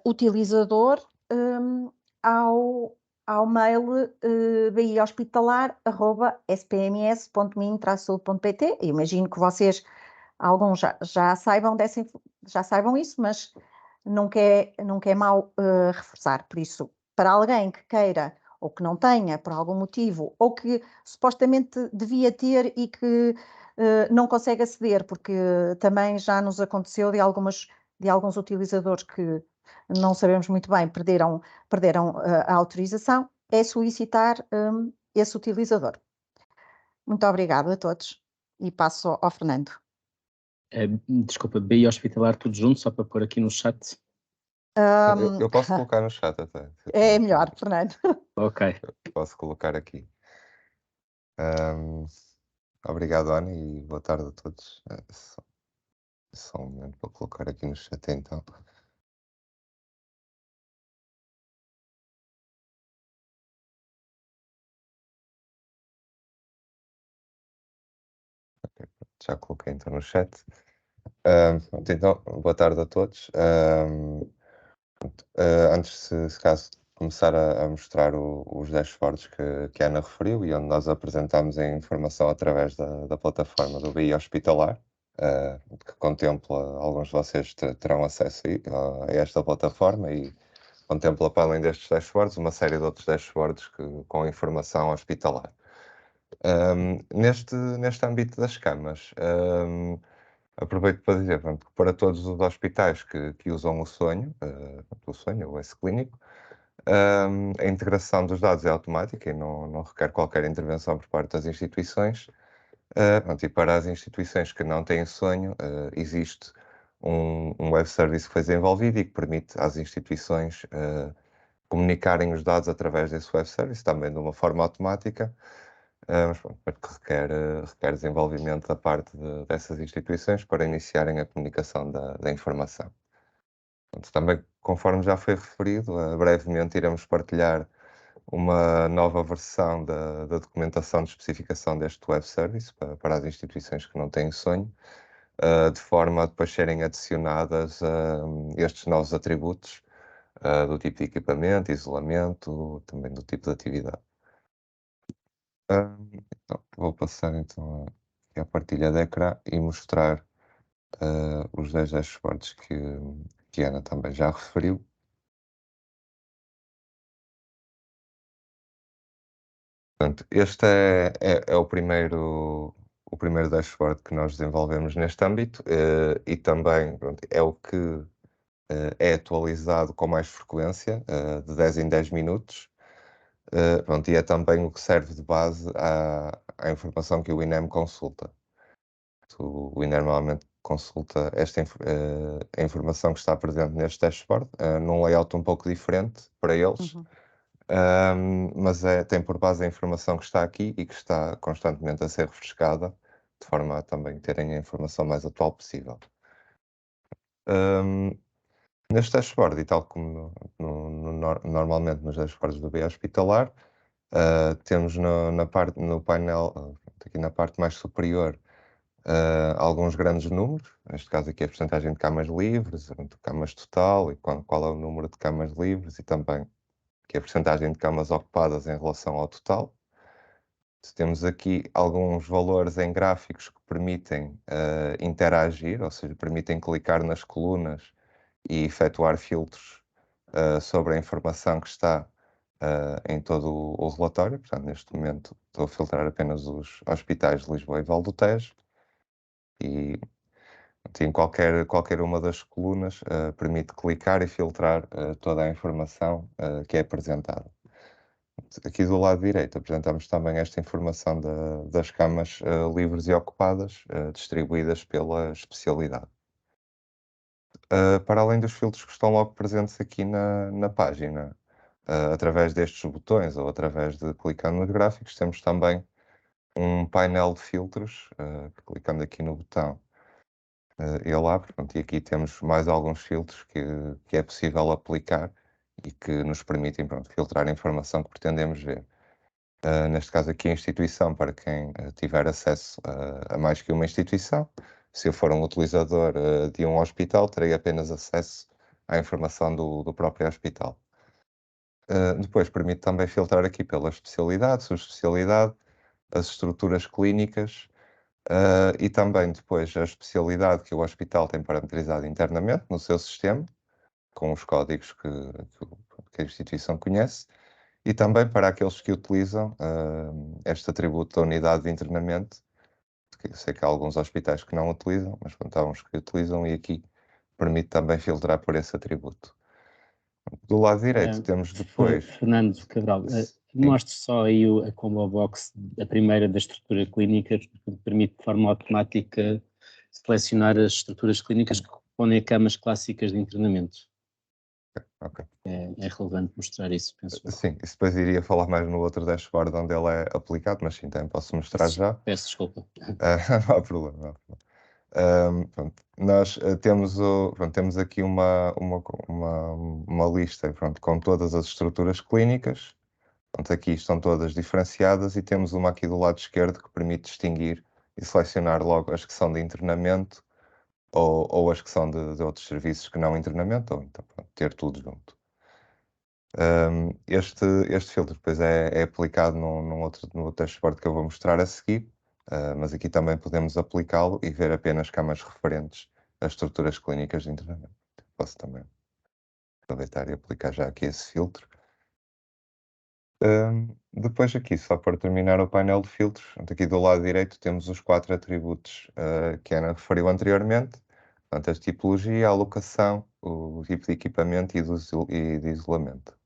utilizador ao mail bihospitalar@spms.min-saúde.pt. Imagino que vocês, alguns já saibam isso, mas nunca é mau reforçar. Por isso, para alguém que queira ou que não tenha, por algum motivo, ou que supostamente devia ter e que não consegue aceder, porque também já nos aconteceu de alguns utilizadores que não sabemos muito bem, perderam a autorização, é solicitar esse utilizador. Muito obrigada a todos e passo ao Fernando. Desculpa, BI Hospitalar tudo junto, só para pôr aqui no chat. Eu posso colocar no chat até. É melhor, Fernando. Ok. Eu posso colocar aqui. Obrigado, Ana, e boa tarde a todos. Só um momento para colocar aqui no chat, então. Okay, já coloquei então no chat. Então, boa tarde a todos. Antes, se caso começar a mostrar os dashboards que a Ana referiu e onde nós apresentamos a informação através da plataforma do BI Hospitalar, que contempla, alguns de vocês terão acesso a esta plataforma e contempla, para além destes dashboards, uma série de outros dashboards com informação hospitalar. Neste âmbito das camas, aproveito para dizer, pronto, que para todos os hospitais que usam o sonho, o S clínico, a integração dos dados é automática e não requer qualquer intervenção por parte das instituições. Pronto, e para as instituições que não têm sonho, existe um web service que foi desenvolvido e que permite às instituições comunicarem os dados através desse web service, também de uma forma automática, mas pronto, que requer desenvolvimento da parte dessas instituições para iniciarem a comunicação da informação. Pronto, também, conforme já foi referido, brevemente iremos partilhar uma nova versão da documentação de especificação deste web service para as instituições que não têm sonho, de forma a depois serem adicionadas estes novos atributos do tipo de equipamento, isolamento, também do tipo de atividade. Então, vou passar então aqui à partilha de ecrã e mostrar os 10 dashboards que a Ana também já referiu. Portanto, este é o primeiro dashboard que nós desenvolvemos neste âmbito e também pronto, é o que é atualizado com mais frequência, de 10 em 10 minutos. Pronto, e é também o que serve de base à informação que o INEM consulta. O INEM normalmente consulta a informação que está presente neste dashboard, num layout um pouco diferente para eles. Mas tem por base a informação que está aqui e que está constantemente a ser refrescada, de forma a também terem a informação mais atual possível. Neste dashboard, e tal como normalmente nos dashboards do BE Hospitalar, temos no painel, aqui na parte mais superior, alguns grandes números, neste caso aqui a porcentagem de camas livres, camas total, e qual é o número de camas livres, e também que é a porcentagem de camas ocupadas em relação ao total. Temos aqui alguns valores em gráficos que permitem interagir, ou seja, permitem clicar nas colunas e efetuar filtros sobre a informação que está em todo o relatório. Portanto, neste momento estou a filtrar apenas os hospitais de Lisboa e Val do Tejo e em qualquer uma das colunas permite clicar e filtrar toda a informação que é apresentada. Aqui do lado direito apresentamos também esta informação das camas livres e ocupadas, distribuídas pela especialidade. Para além dos filtros que estão logo presentes aqui na página, através destes botões ou através de clicando nos gráficos, temos também um painel de filtros, clicando aqui no botão, ele abre, pronto, e aqui temos mais alguns filtros que é possível aplicar e que nos permitem, pronto, filtrar a informação que pretendemos ver. Neste caso aqui a instituição, para quem tiver acesso a mais que uma instituição. Se eu for um utilizador de um hospital, terei apenas acesso à informação do próprio hospital. Depois permite também filtrar aqui pela especialidade, subespecialidade, as estruturas clínicas e também depois a especialidade que o hospital tem parametrizado internamente no seu sistema, com os códigos que a instituição conhece, e também para aqueles que utilizam este atributo da unidade de internamento, que eu sei que há alguns hospitais que não utilizam, mas há uns que utilizam e aqui permite também filtrar por esse atributo. Do lado direito temos depois... Fernando Cabral, mostre só aí a combo box, a primeira da estrutura clínica, que permite de forma automática selecionar as estruturas clínicas que correspondem a camas clássicas de internamento. Okay. É relevante mostrar isso, penso. Sim, isso depois iria falar mais no outro dashboard onde ele é aplicado, mas sim, também posso mostrar já. Peço desculpa. Não há problema. Pronto, nós temos aqui uma lista com todas as estruturas clínicas. Pronto, aqui estão todas diferenciadas e temos uma aqui do lado esquerdo que permite distinguir e selecionar logo as que são de internamento ou as que são de outros serviços que não internamento, ou então ter tudo junto. Este filtro depois é aplicado no outro dashboard que eu vou mostrar a seguir. mas aqui também podemos aplicá-lo e ver apenas camas referentes a estruturas clínicas de internamento. Posso também aproveitar e aplicar já aqui esse filtro. Depois aqui, só para terminar o painel de filtros, aqui do lado direito temos os 4 atributos que a Ana referiu anteriormente, portanto, a tipologia, a alocação, o tipo de equipamento e de isolamento.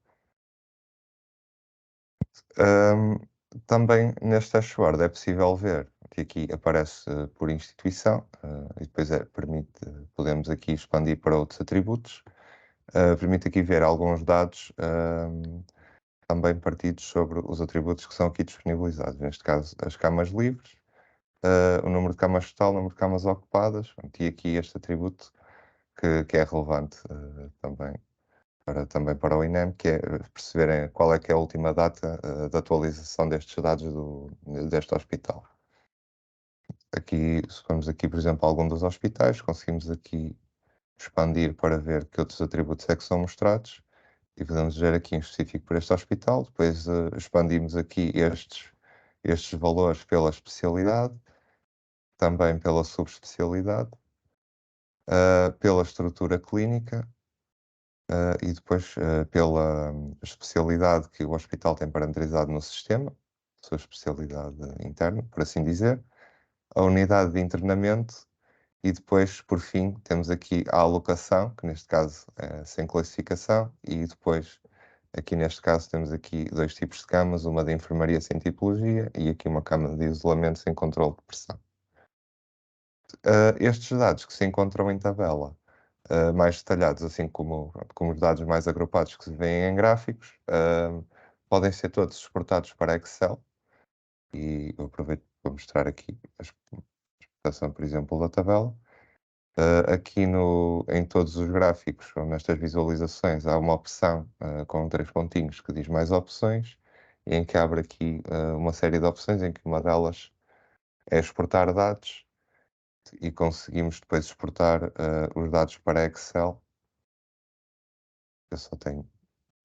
Também neste dashboard é possível ver que aqui aparece por instituição e depois podemos aqui expandir para outros atributos. Permite aqui ver alguns dados também partidos sobre os atributos que são aqui disponibilizados. Neste caso, as camas livres, o número de camas total, o número de camas ocupadas, e aqui este atributo que é relevante também para o INEM, que é perceberem qual é que é a última data de atualização destes dados deste hospital. Aqui, se formos aqui, por exemplo, a algum dos hospitais, conseguimos aqui expandir para ver que outros atributos é que são mostrados e podemos ver aqui em específico para este hospital. Depois expandimos aqui estes valores pela especialidade, também pela subespecialidade, pela estrutura clínica e depois pela especialidade que o hospital tem parametrizado no sistema, sua especialidade interna, por assim dizer, a unidade de internamento e depois, por fim, temos aqui a alocação, que neste caso é sem classificação, e depois, aqui neste caso, temos aqui 2 tipos de camas, uma de enfermaria sem tipologia e aqui uma cama de isolamento sem controle de pressão. Estes dados que se encontram em tabela, mais detalhados, assim como os dados mais agrupados que se vêem em gráficos, podem ser todos exportados para Excel, e eu aproveito para mostrar aqui a exportação, por exemplo, da tabela. Aqui em todos os gráficos, ou nestas visualizações, há uma opção com 3 pontinhos que diz mais opções, e em que abre aqui uma série de opções, em que uma delas é exportar dados, e conseguimos depois exportar os dados para Excel. Eu só tenho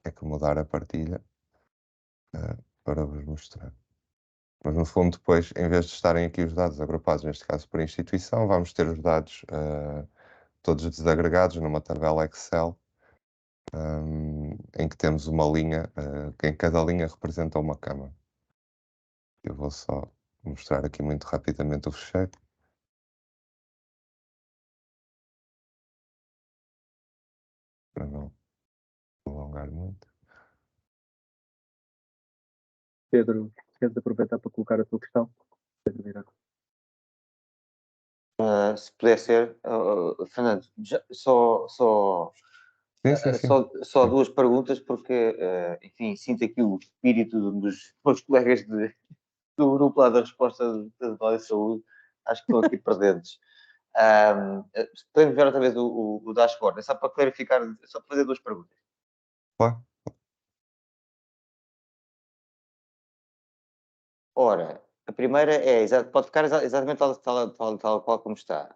que mudar a partilha para vos mostrar. Mas no fundo depois, em vez de estarem aqui os dados agrupados, neste caso por instituição, vamos ter os dados todos desagregados numa tabela Excel, em que temos uma linha, que em cada linha representa uma cama. Eu vou só mostrar aqui muito rapidamente o fecheiro. Para não alongar muito. Pedro, queres aproveitar para colocar a tua questão? Pedro Viraco. Se puder ser, Fernando, só Sim. 2 perguntas, porque, enfim, sinto aqui o espírito dos meus colegas do grupo lá da resposta da Vale Saúde, acho que estão aqui presentes. Podemos ver outra vez o dashboard, é só para clarificar, só para fazer 2 perguntas. Claro. Ora, a primeira pode ficar exatamente tal qual como está.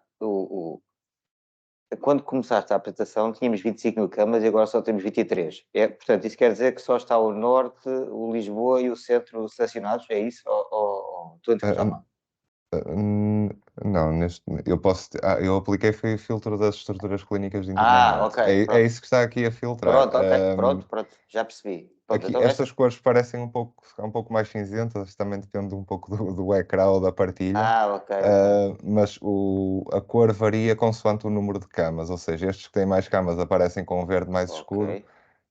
Quando começaste a apresentação tínhamos 25.000 camas e agora só temos 23. Portanto, isso quer dizer que só está o Norte, o Lisboa e o Centro selecionados? É isso? Ou estou a interpretar mal? Não, eu apliquei foi o filtro das estruturas clínicas de internamento. Ok, É pronto. isso que está aqui a filtrar. Pronto, ok, pronto, já percebi. Pronto, Aqui, então estas cores parecem um pouco mais cinzentas, também depende um pouco do ecrã ou da partilha. ok. Mas a cor varia consoante o número de camas, ou seja, estes que têm mais camas aparecem com um verde mais escuro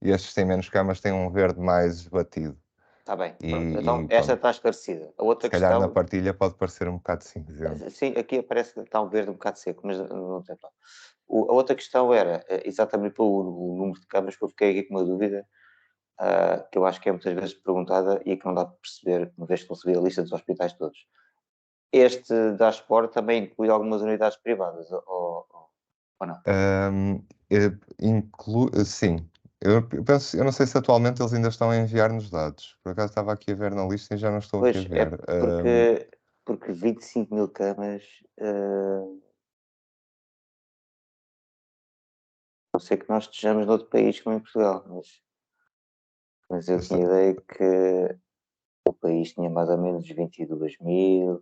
e estes que têm menos camas têm um verde mais batido. Está bem, pronto. E Então esta está esclarecida. A outra se calhar na questão, partilha pode parecer um bocado cinzento. sim, aqui aparece que está um verde um bocado seco, mas não tem problema. A outra questão era, exatamente pelo número de camas, que eu fiquei aqui com uma dúvida, que eu acho que é muitas vezes perguntada e que não dá para perceber, uma vez que não se vê a lista dos hospitais todos. Este dashboard também inclui algumas unidades privadas, ou não? Sim. Eu penso, eu não sei se atualmente eles ainda estão a enviar-nos dados. Por acaso estava aqui a ver na lista e já não estou aqui a Pois, é ver. porque 25.000 camas, não sei que nós estejamos noutro país como em Portugal, mas eu tinha ideia que o país tinha mais ou menos 22.000,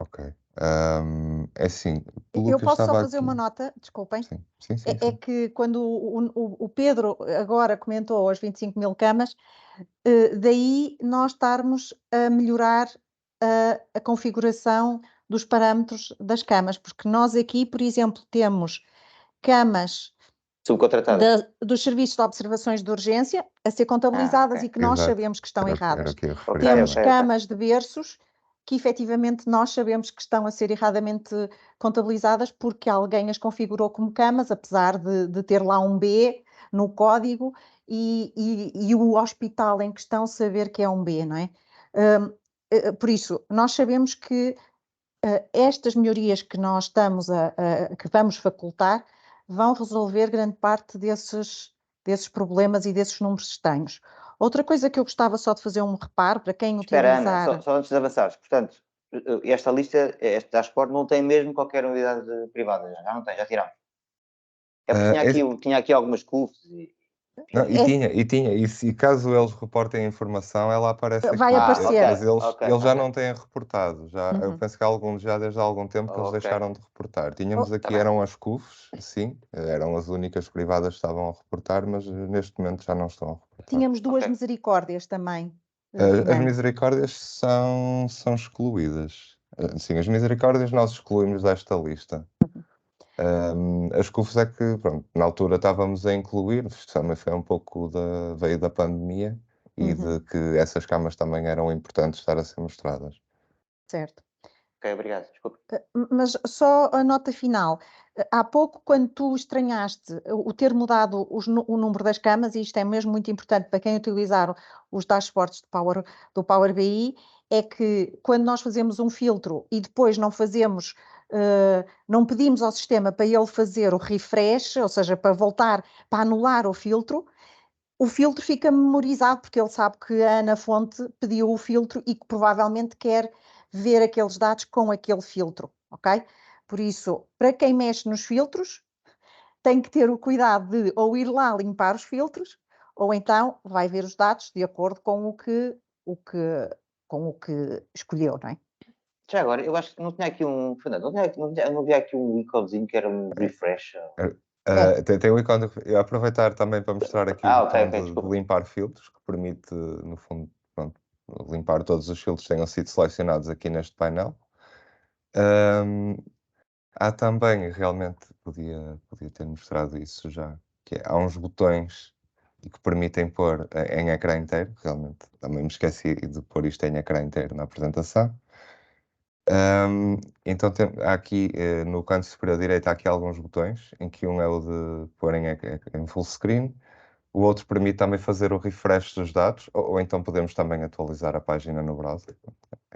Ok. É assim, pelo Eu que eu posso só estava fazer aqui... uma nota, desculpem. Sim, sim, sim, É sim. que quando o Pedro agora comentou as 25.000 camas, daí nós estarmos a melhorar a configuração dos parâmetros das camas, porque nós aqui, por exemplo, temos camas Subcontratadas. dos serviços de observações de urgência a ser contabilizadas ok. e que nós Exato. sabemos que estão Era erradas. o que eu ia referir Ok, Temos também. ok. camas de berços que efetivamente nós sabemos que estão a ser erradamente contabilizadas porque alguém as configurou como camas, apesar de ter lá um B no código e o hospital em questão saber que é um B, não é? Por isso, nós sabemos que estas melhorias que nós estamos que vamos facultar vão resolver grande parte desses problemas e desses números estranhos. Outra coisa que eu gostava só de fazer um reparo para quem Espera, Ana, utilizar... só antes de avançares. Portanto, esta lista, este dashboard não tem mesmo qualquer unidade privada. Já não tem, já tiramos. É porque tinha aqui algumas CUFs e... Não, É, e caso eles reportem a informação, ela aparece vai aqui, aparecer. mas eles já ok. não têm reportado, eu Uhum. penso que há alguns já desde há algum tempo que eles Ok. deixaram de reportar. Tínhamos Oh, Tá aqui, bem. eram as CUFs, sim, eram as únicas privadas que estavam a reportar, mas neste momento já não estão a reportar. Tínhamos duas Ok. misericórdias também, As Fernando. misericórdias são excluídas. Sim, as misericórdias nós excluímos desta lista. As CUFs é que, pronto, na altura estávamos a incluir, isto também foi um pouco veio da pandemia e de que essas camas também eram importantes estar a ser mostradas. Certo. Ok, obrigado. Desculpa. Mas só a nota final. Há pouco, quando tu estranhaste o ter mudado o número das camas, e isto é mesmo muito importante para quem utilizar os dashboards do Power BI, é que quando nós fazemos um filtro e depois não fazemos, não pedimos ao sistema para ele fazer o refresh, ou seja, para voltar, para anular o filtro fica memorizado, porque ele sabe que a Ana Fonte pediu o filtro e que provavelmente quer ver aqueles dados com aquele filtro, ok? Por isso, para quem mexe nos filtros, tem que ter o cuidado de ou ir lá limpar os filtros, ou então vai ver os dados de acordo com com o que escolheu, não é? Já agora, eu acho que não tinha aqui um... Fernando, não havia aqui um íconezinho que era um refresh? Tem o ícone, eu aproveitar também para mostrar aqui o Ok, botão ok, de desculpa. limpar filtros, que permite, no fundo, pronto, limpar todos os filtros que tenham sido selecionados aqui neste painel. Há também, realmente podia ter mostrado isso já, que há uns botões que permitem pôr em ecrã inteiro, realmente também me esqueci de pôr isto em ecrã inteiro na apresentação. Então há aqui no canto superior direito há aqui alguns botões, em que um é o de pôr em full screen, o outro permite também fazer o refresh dos dados, ou então podemos também atualizar a página no browser,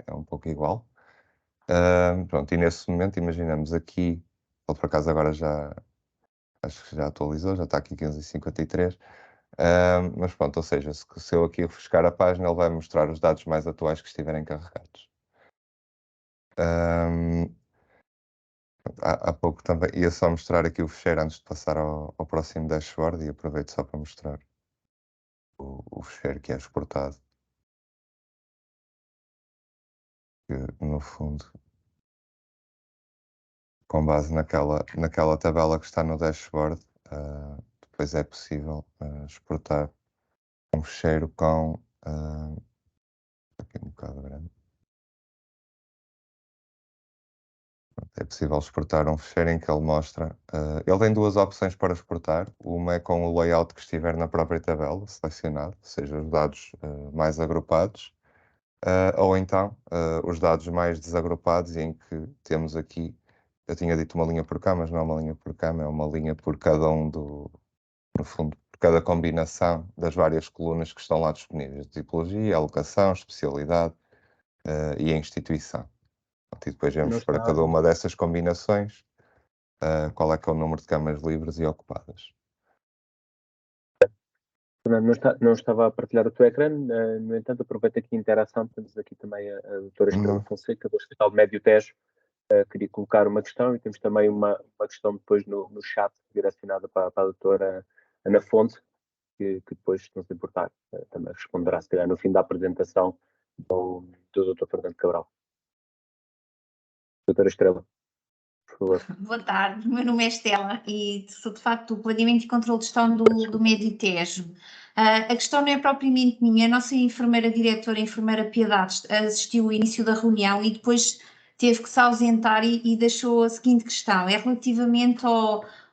é um pouco igual. Pronto, e nesse momento imaginamos aqui, ele por acaso agora acho que já atualizou, já está aqui 15h53, mas pronto, ou seja, se eu aqui refrescar a página, ele vai mostrar os dados mais atuais que estiverem carregados. Há pouco também ia só mostrar aqui o fecheiro antes de passar ao próximo dashboard e aproveito só para mostrar o fecheiro que é exportado, que no fundo, com base naquela tabela que está no dashboard, depois é possível exportar um fecheiro com aqui um bocado grande. É possível exportar um fecheiro em que ele mostra. Ele tem duas opções para exportar. Uma é com o layout que estiver na própria tabela, selecionado, ou seja, os dados mais agrupados, ou então os dados mais desagrupados, em que temos aqui, eu tinha dito uma linha por cá, mas não é uma linha por cá, é uma linha por cada no fundo, por cada combinação das várias colunas que estão lá disponíveis, tipologia, alocação, especialidade e a instituição. E depois vemos para cada uma dessas combinações qual é que é o número de camas livres e ocupadas. Não estava a partilhar o teu ecrã, no entanto, aproveito aqui a interação, temos aqui também a doutora Estrela Fonseca, do Hospital de Médio Tejo, queria colocar uma questão e temos também uma questão depois no chat direcionada para a doutora Ana Fonte, que depois, se não se importar, também responderá, se calhar, no fim da apresentação do Dr. Fernando Cabral. Doutora Estrela, por favor. Boa tarde, o meu nome é Estela e sou de facto do Planeamento e Controle de Gestão do Médio Tejo. A questão não é propriamente minha, a nossa enfermeira diretora, a enfermeira Piedade, assistiu ao início da reunião e depois teve que se ausentar e deixou a seguinte questão, é relativamente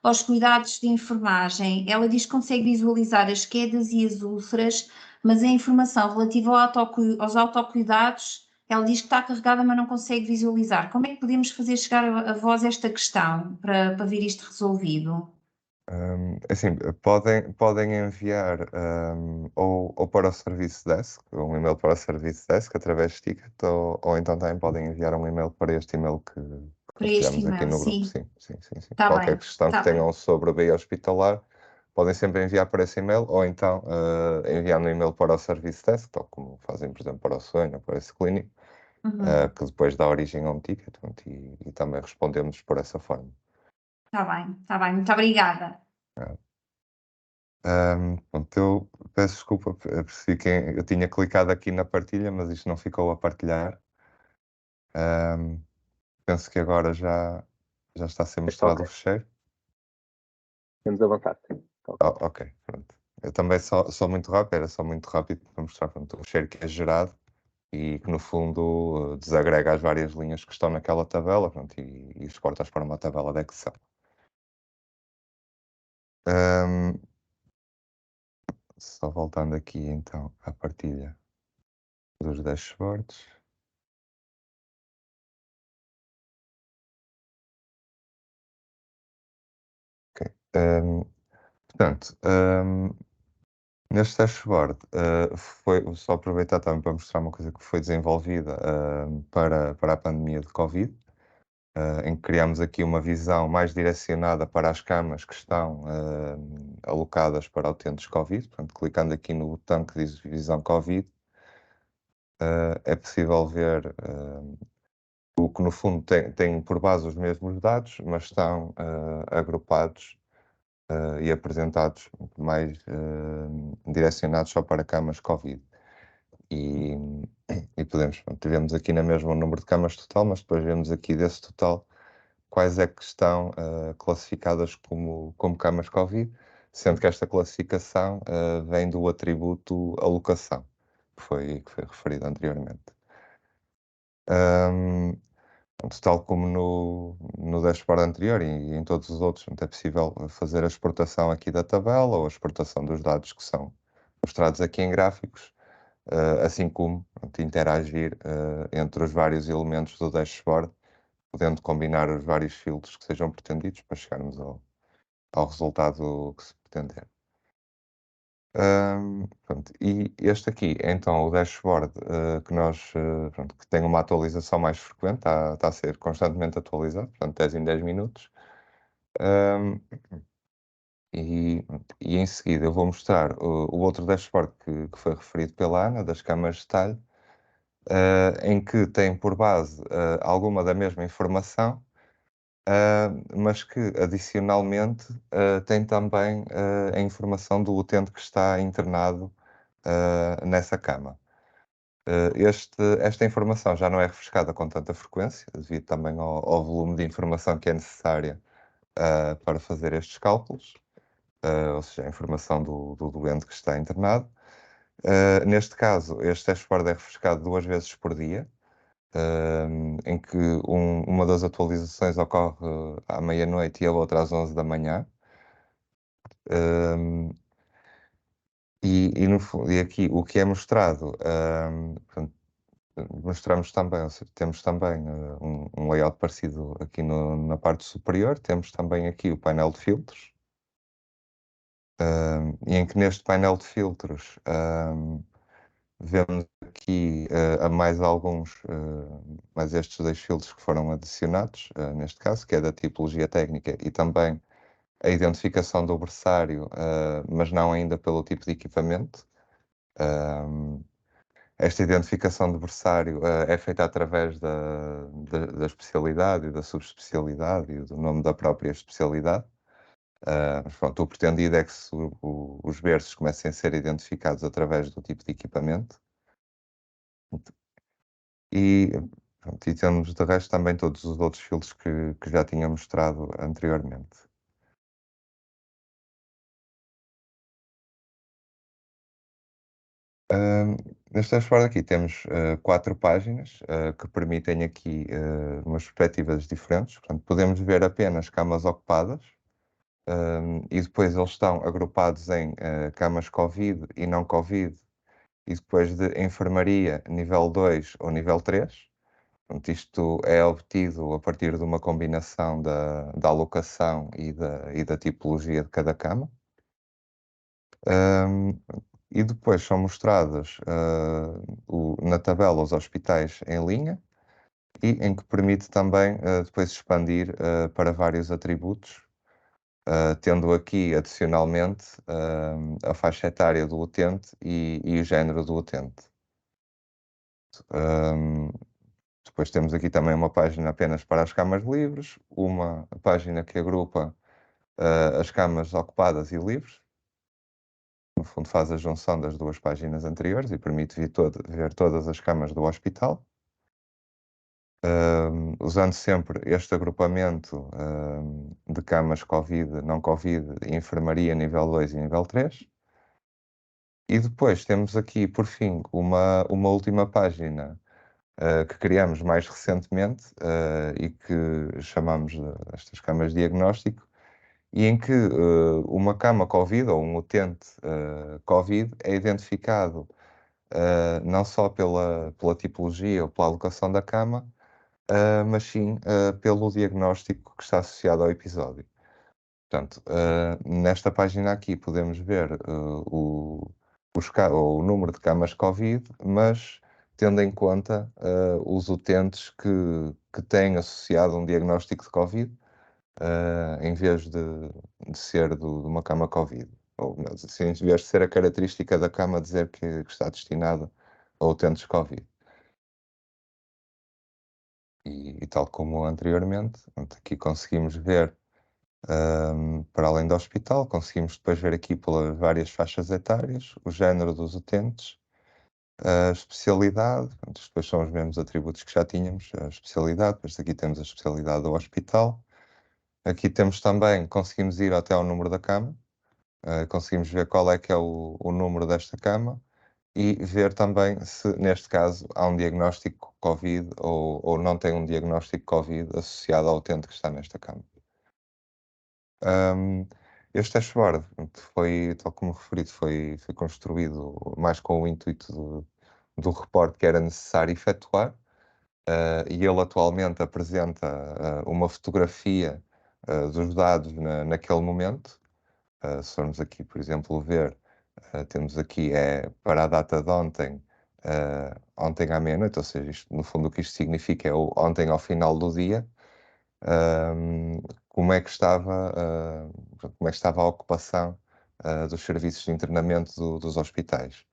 aos cuidados de enfermagem. Ela diz que consegue visualizar as quedas e as úlceras, mas a informação relativa aos autocuidados, ela diz que está carregada, mas não consegue visualizar. Como é que podemos fazer chegar a vós esta questão para ver isto resolvido? Assim, podem enviar ou para o Service Desk, um e-mail para o Service Desk através de ticket, ou então também podem enviar um e-mail para este e-mail que Para nós este temos aqui e-mail, no grupo. sim. Sim. Tá Qualquer bem, questão tá que tenham bem. sobre o BI hospitalar, podem sempre enviar para esse e-mail, ou então enviar no e-mail para o Service Desk, tal como fazem, por exemplo, para o Sonho ou para esse clínico, que depois dá origem a um ticket, pronto, e também respondemos por essa forma. Tá bem, muito obrigada. Pronto, eu peço desculpa, percebi que eu tinha clicado aqui na partilha, mas isto não ficou a partilhar. Penso que agora já está a ser mostrado o fecheiro. Temos a vontade, sim. Ok, pronto. Eu também sou muito rápido, era só muito rápido para mostrar, pronto, o fecheiro que é gerado e que no fundo desagrega as várias linhas que estão naquela tabela, pronto, e exporta-as para uma tabela de Excel. Só voltando aqui então à partilha dos dashboards. Ok. Portanto, neste dashboard, foi só aproveitar também para mostrar uma coisa que foi desenvolvida para a pandemia de Covid, em que criamos aqui uma visão mais direcionada para as camas que estão alocadas para utentes Covid. Portanto, clicando aqui no botão que diz Visão Covid, é possível ver o que no fundo tem por base os mesmos dados, mas estão agrupados e apresentados mais direcionados só para camas Covid. E podemos, vemos aqui na mesma o número de camas total, mas depois vemos aqui desse total quais é que estão classificadas como camas Covid, sendo que esta classificação vem do atributo alocação, que foi referido anteriormente. Tal como no dashboard anterior e em todos os outros, é possível fazer a exportação aqui da tabela ou a exportação dos dados que são mostrados aqui em gráficos, assim como interagir entre os vários elementos do dashboard, podendo combinar os vários filtros que sejam pretendidos para chegarmos ao resultado que se pretender. Pronto, e este aqui é então o dashboard que nós que tem uma atualização mais frequente, está a ser constantemente atualizado, portanto 10 em 10 minutos. E em seguida eu vou mostrar o outro dashboard que foi referido pela Ana, das camas de talho, em que tem por base alguma da mesma informação, mas que adicionalmente tem também a informação do utente que está internado nessa cama. Esta informação já não é refrescada com tanta frequência, devido também ao volume de informação que é necessária para fazer estes cálculos, ou seja, a informação do doente que está internado. Neste caso, este dashboard é refrescado 2 vezes por dia, em que uma das atualizações ocorre à meia-noite e a outra às 11 da manhã. E aqui o que é mostrado, portanto, mostramos também, ou seja, temos também um layout parecido aqui na parte superior, temos também aqui o painel de filtros, e em que neste painel de filtros vemos aqui a mais alguns, mais estes 2 filtros que foram adicionados, neste caso, que é da tipologia técnica e também a identificação do berçário, mas não ainda pelo tipo de equipamento. Esta identificação de berçário é feita através da especialidade e da subespecialidade e do nome da própria especialidade. Mas pronto, o pretendido é que os berços comecem a ser identificados através do tipo de equipamento. E Pronto, e temos de resto também todos os outros filtros que já tinha mostrado anteriormente. Neste dashboard aqui temos 4 páginas que permitem aqui umas perspectivas diferentes. Portanto, podemos ver apenas camas ocupadas e depois eles estão agrupados em camas Covid e não Covid e depois de enfermaria nível 2 ou nível 3. Portanto, isto é obtido a partir de uma combinação da alocação e da tipologia de cada cama. E depois são mostrados na tabela os hospitais em linha e em que permite também depois expandir para vários atributos, tendo aqui adicionalmente a faixa etária do utente e o género do utente. Depois temos aqui também uma página apenas para as camas livres, uma página que agrupa as camas ocupadas e livres. No fundo, faz a junção das 2 páginas anteriores e permite ver todas as camas do hospital. Usando sempre este agrupamento de camas Covid, não Covid, e enfermaria nível 2 e nível 3. E depois temos aqui, por fim, uma última página que criamos mais recentemente e que chamamos estas camas de diagnóstico, e em que uma cama Covid ou um utente Covid é identificado não só pela tipologia ou pela alocação da cama, mas sim pelo diagnóstico que está associado ao episódio. Portanto, nesta página aqui podemos ver o número de camas Covid, mas tendo em conta os utentes que têm associado um diagnóstico de Covid, em vez de ser de uma cama Covid. Ou, assim, em vez de ser a característica da cama dizer que está destinada a utentes Covid. E tal como anteriormente, aqui conseguimos ver, para além do hospital, conseguimos depois ver aqui pelas várias faixas etárias, o género dos utentes, a especialidade, depois são os mesmos atributos que já tínhamos, a especialidade, depois aqui temos a especialidade do hospital. Aqui temos também, conseguimos ir até ao número da cama, conseguimos ver qual é que é o número desta cama e ver também se, neste caso, há um diagnóstico Covid ou não tem um diagnóstico Covid associado ao utente que está nesta cama. Este dashboard foi, tal como referido, foi construído mais com o intuito do reporte que era necessário efetuar, e ele atualmente apresenta uma fotografia dos dados naquele momento. Se formos aqui, por exemplo, ver, temos aqui para a data de ontem, ontem à meia-noite, ou seja, no fundo o que isto significa é ontem ao final do dia, como é que estava a ocupação dos serviços de internamento dos hospitais.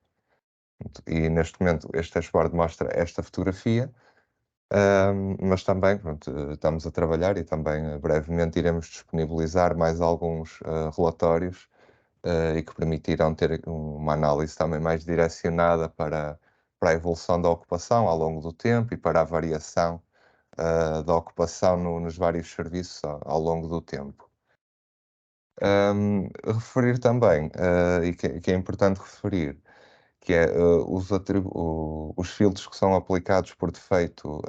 E neste momento este dashboard mostra esta fotografia, mas também estamos a trabalhar e também brevemente iremos disponibilizar mais alguns relatórios e que permitirão ter uma análise também mais direcionada para a evolução da ocupação ao longo do tempo e para a variação da ocupação nos vários serviços ao longo do tempo. Referir também, e que é importante referir, que é os filtros que são aplicados por defeito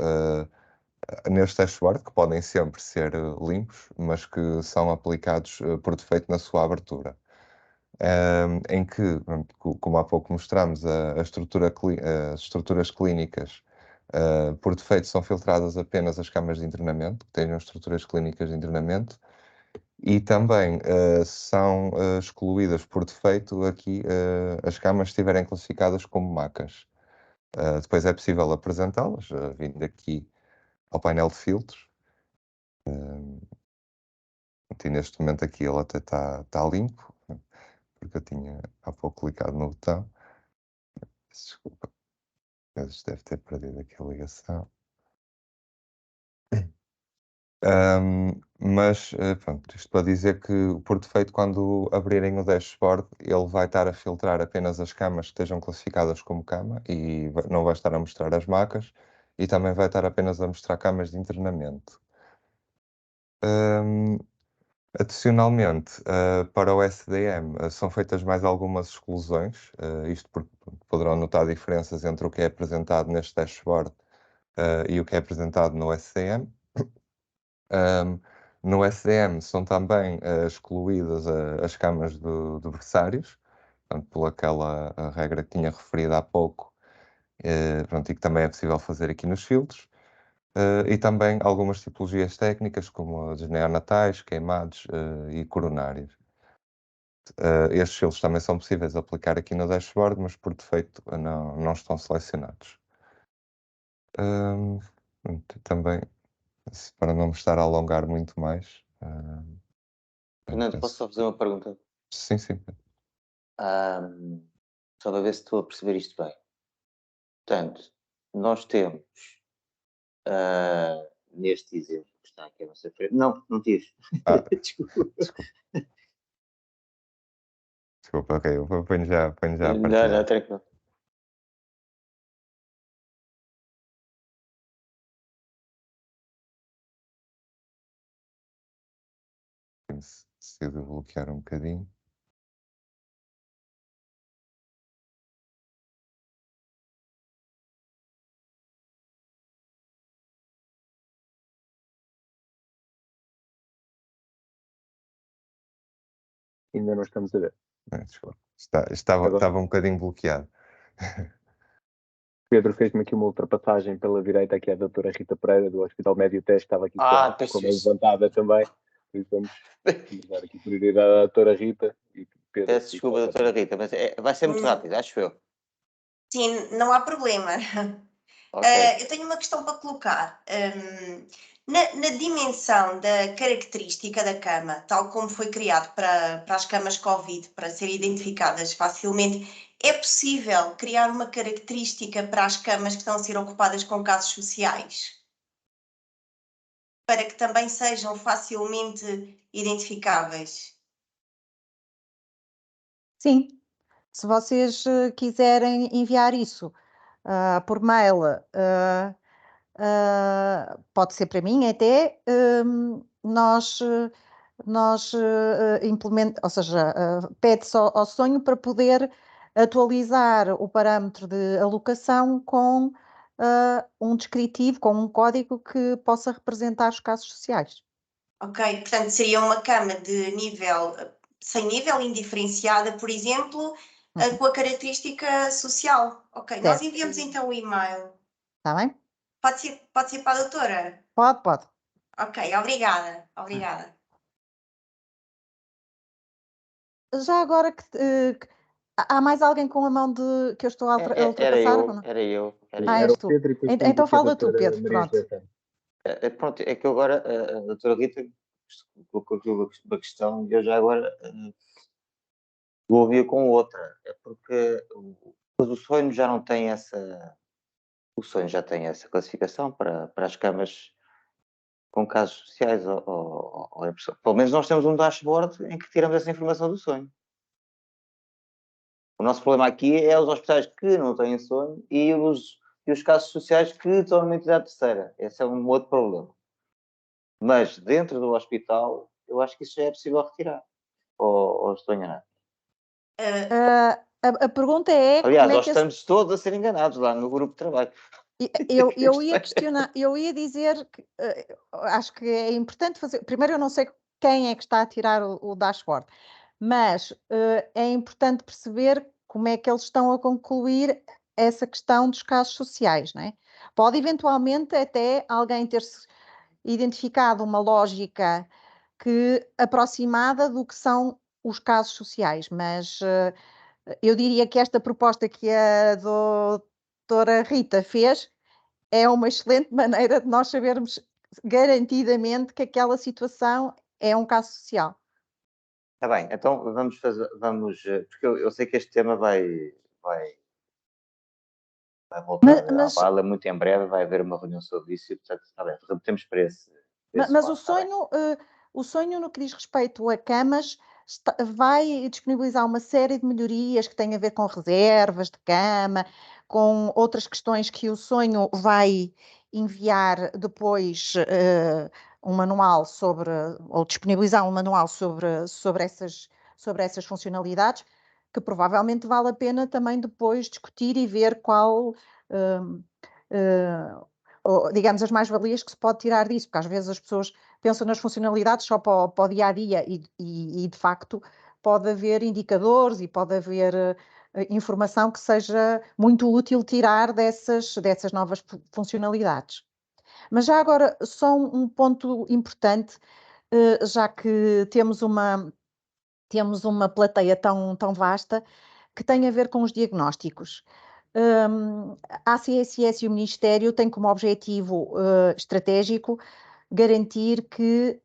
neste dashboard, que podem sempre ser limpos, mas que são aplicados por defeito na sua abertura. Em que, como há pouco mostramos, as estruturas clínicas por defeito são filtradas apenas as camas de internamento, que tenham estruturas clínicas de internamento, e também são excluídas por defeito aqui as camas que estiverem classificadas como macas. Depois é possível apresentá-las, vindo aqui ao painel de filtros. E neste momento aqui ele até está limpo, porque eu tinha há pouco clicado no botão. Desculpa, mas deve ter perdido aqui a ligação. Mas pronto, isto para dizer que por defeito, quando abrirem o dashboard, ele vai estar a filtrar apenas as camas que estejam classificadas como cama e não vai estar a mostrar as macas, e também vai estar apenas a mostrar camas de internamento. Adicionalmente, para o SDM, são feitas mais algumas exclusões, isto porque poderão notar diferenças entre o que é apresentado neste dashboard e o que é apresentado no SDM. No SDM são também excluídas as camas de berçários, portanto, por aquela regra que tinha referido há pouco, pronto, e que também é possível fazer aqui nos filtros. E também algumas tipologias técnicas, como as neonatais, queimados e coronários. Estes filtros também são possíveis de aplicar aqui no dashboard, mas por defeito não estão selecionados. Também, para não me estar a alongar muito mais. Fernando, posso só fazer uma pergunta? Sim, sim. Só para ver se estou a perceber isto bem. Portanto, nós temos neste exemplo que está aqui à nossa frente. Não tive. Desculpa. Desculpa, ok, eu ponho já a partilhar. Não, tranquilo. Decido bloquear um bocadinho. Ainda não estamos a ver. Desculpa. Estava um bocadinho bloqueado. Pedro fez-me aqui uma ultrapassagem pela direita, aqui é a doutora Rita Pereira, do Hospital Médio Teste, estava aqui com a mão levantada também. Por isso vamos dar aqui prioridade à doutora Rita. E Pedro, peço desculpa, doutora Rita, mas vai ser muito rápido, acho eu. Sim, não há problema. Okay. Eu tenho uma questão para colocar. Na dimensão da característica da cama, tal como foi criado para as camas Covid, para serem identificadas facilmente, é possível criar uma característica para as camas que estão a ser ocupadas com casos sociais? Para que também sejam facilmente identificáveis? Sim, se vocês quiserem enviar isso por mail, pode ser para mim até, nós implementamos, ou seja, pede-se ao sonho para poder atualizar o parâmetro de alocação com um descritivo, com um código que possa representar os casos sociais. Ok, portanto seria uma cama de nível, sem nível, indiferenciada, por exemplo, com a característica social. Ok, certo. Nós enviamos então o e-mail. Está bem? Pode ser para a doutora? Pode. Ok, obrigada. Já agora há mais alguém com a mão que eu estou a ultrapassar? Era eu. És tu. Pedro, então fala tu, Pedro, pronto. Pronto, é que eu agora, a doutora Rita colocou aqui uma questão e eu já agora vou ouvir com outra. É porque o sonho já não tem essa... O sonho já tem essa classificação para as camas com casos sociais. Pelo menos nós temos um dashboard em que tiramos essa informação do sonho. O nosso problema aqui é os hospitais que não têm sonho e os casos sociais que estão numa entidade terceira. Esse é um outro problema. Mas dentro do hospital, eu acho que isso já é possível retirar. Ou estou enganado? A pergunta é... Aliás, nós estamos todos a ser enganados lá no grupo de trabalho. Eu ia questionar, eu ia dizer que acho que é importante fazer... Primeiro, eu não sei quem é que está a tirar o dashboard, mas é importante perceber como é que eles estão a concluir essa questão dos casos sociais, não é? Pode eventualmente até alguém ter-se identificado uma lógica aproximada do que são os casos sociais, mas eu diria que esta proposta que a doutora Rita fez é uma excelente maneira de nós sabermos garantidamente que aquela situação é um caso social. Está bem, então vamos, porque eu sei que este tema vai voltar à bala muito em breve, vai haver uma reunião sobre isso e, portanto, está bem, temos para esse mas o sonho no que diz respeito a camas vai disponibilizar uma série de melhorias que têm a ver com reservas de cama, com outras questões que o Sonho vai enviar depois um manual ou disponibilizar um manual sobre essas funcionalidades, que provavelmente vale a pena também depois discutir e ver qual, digamos, as mais-valias que se pode tirar disso, porque às vezes as pessoas pensam nas funcionalidades só para o dia a dia e de facto pode haver indicadores e pode haver informação que seja muito útil tirar dessas novas funcionalidades. Mas já agora, só um ponto importante, já que temos uma plateia tão vasta, que tem a ver com os diagnósticos. A ACSS e o Ministério têm como objetivo estratégico garantir que,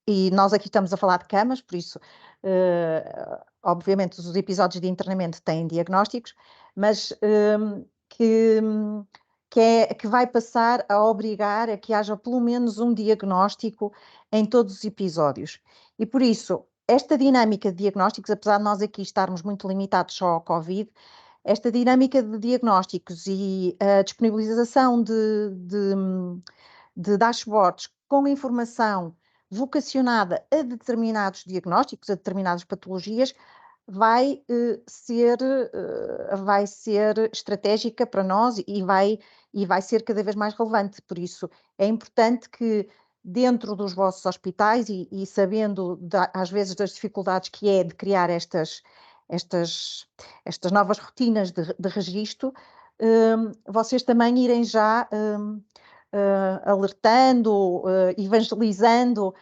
e nós aqui estamos a falar de camas, por isso, obviamente, os episódios de internamento têm diagnósticos, mas que vai passar a obrigar a que haja pelo menos um diagnóstico em todos os episódios. E por isso, esta dinâmica de diagnósticos, apesar de nós aqui estarmos muito limitados só ao Covid, esta dinâmica de diagnósticos e a disponibilização de dashboards com informação vocacionada a determinados diagnósticos, a determinadas patologias, vai ser estratégica para nós e vai ser cada vez mais relevante. Por isso, é importante que dentro dos vossos hospitais e sabendo às vezes das dificuldades que é de criar estas novas rotinas de registro, vocês também irem já alertando, evangelizando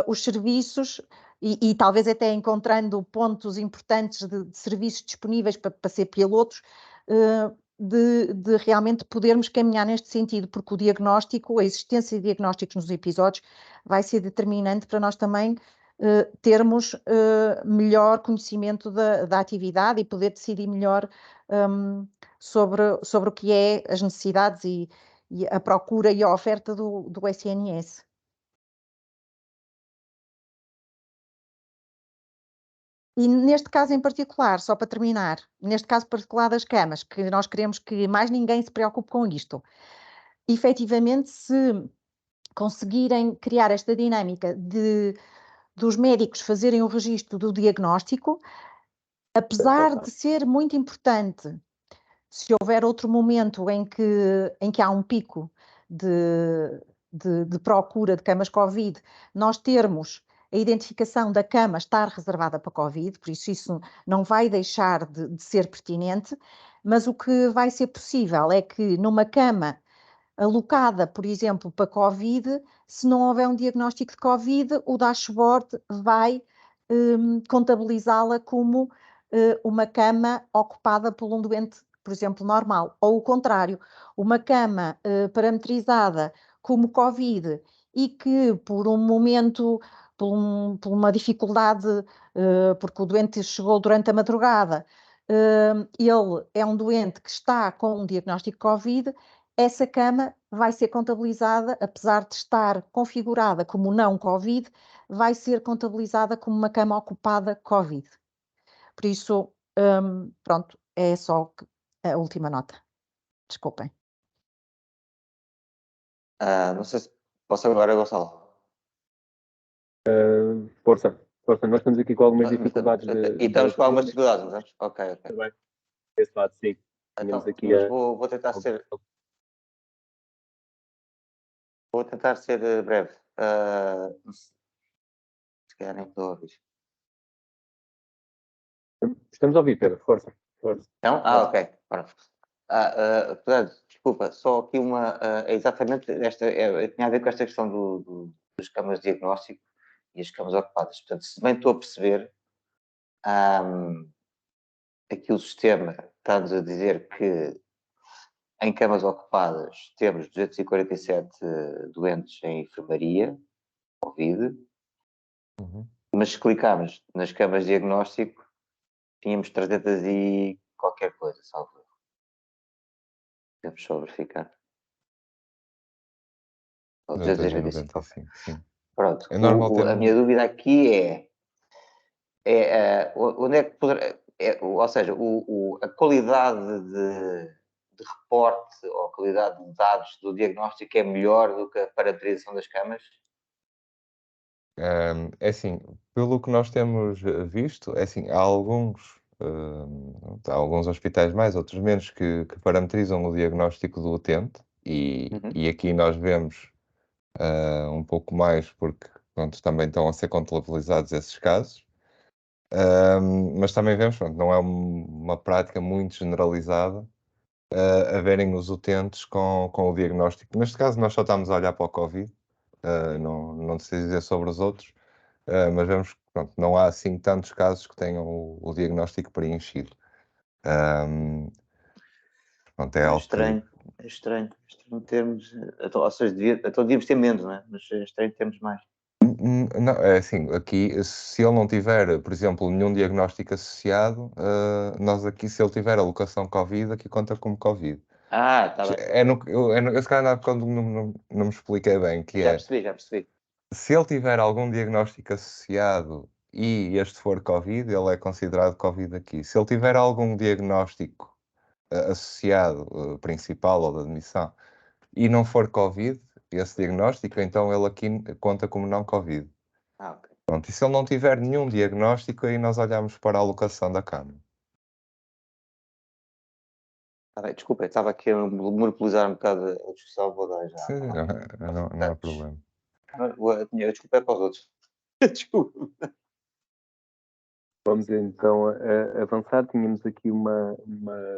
os serviços e talvez até encontrando pontos importantes de serviços disponíveis para ser pilotos, de realmente podermos caminhar neste sentido, porque o diagnóstico, a existência de diagnósticos nos episódios vai ser determinante para nós também termos melhor conhecimento da atividade e poder decidir melhor sobre o que é as necessidades e a procura e a oferta do SNS. E neste caso em particular, só para terminar, neste caso particular das camas, que nós queremos que mais ninguém se preocupe com isto, efetivamente, se conseguirem criar esta dinâmica dos médicos fazerem o registro do diagnóstico, apesar de ser muito importante, se houver outro momento em que há um pico de procura de camas Covid, nós termos a identificação da cama estar reservada para Covid, por isso não vai deixar de ser pertinente, mas o que vai ser possível é que numa cama alocada, por exemplo, para Covid, se não houver um diagnóstico de Covid, o dashboard vai contabilizá-la como uma cama ocupada por um doente, por exemplo, normal, ou o contrário, uma cama parametrizada como Covid e que por um momento, por uma dificuldade, porque o doente chegou durante a madrugada, ele é um doente que está com um diagnóstico Covid, essa cama vai ser contabilizada, apesar de estar configurada como não Covid, vai ser contabilizada como uma cama ocupada Covid. Por isso, pronto, é só a última nota. Desculpem. Não sei se posso agora, Gonçalo. Força, nós estamos aqui com algumas dificuldades. E estamos com algumas dificuldades, não é? Ok. Também, desse lado, sim. Então, aqui vou tentar ser... Vou tentar ser breve. Se calhar nem estou a ouvir. Estamos a ouvir, Pedro. Força. Não? Ok. Pronto. Portanto, desculpa, só aqui exatamente esta, tinha a ver com esta questão dos camas de diagnóstico e as camas ocupadas. Portanto, se bem estou a perceber, aqui o sistema está-nos a dizer que em camas ocupadas temos 247 doentes em enfermaria, Covid, mas se clicarmos nas camas de diagnóstico, tínhamos 300 e qualquer coisa, salvo. Vamos só verificar. 295. Sim. Pronto. É normal ter a minha dúvida aqui é onde é que poderá, ou seja, a qualidade de reporte ou a qualidade de dados do diagnóstico é melhor do que a parametrização das camas? É assim, pelo que nós temos visto, é assim, há alguns hospitais mais, outros menos, que parametrizam o diagnóstico do utente e aqui nós vemos um pouco mais porque pronto, também estão a ser contabilizados esses casos. Mas também vemos, pronto, não é uma prática muito generalizada a verem os utentes com o diagnóstico. Neste caso, nós só estamos a olhar para o Covid, não sei dizer sobre os outros, mas vemos que pronto, não há assim tantos casos que tenham o diagnóstico preenchido. Pronto, é algo estranho, é estranho termos, ou seja, devíamos ter menos, não é? Mas é estranho termos mais. Não, é assim, aqui, se ele não tiver, por exemplo, nenhum diagnóstico associado, nós aqui, se ele tiver alocação Covid, aqui conta como Covid. Está bem. Eu se calhar quando não me expliquei bem, que Já percebi. se ele tiver algum diagnóstico associado e este for Covid, ele é considerado Covid aqui. Se ele tiver algum diagnóstico associado, principal ou de admissão, e não for Covid, esse diagnóstico, então ele aqui conta como não Covid. Ok. Pronto, e se ele não tiver nenhum diagnóstico, aí nós olhamos para a alocação da cama. Desculpa, estava aqui a monopolizar um bocado a discussão, vou dar já. Sim, não há problema. Desculpa, é para os outros. Desculpa. Vamos então avançar. Tínhamos aqui uma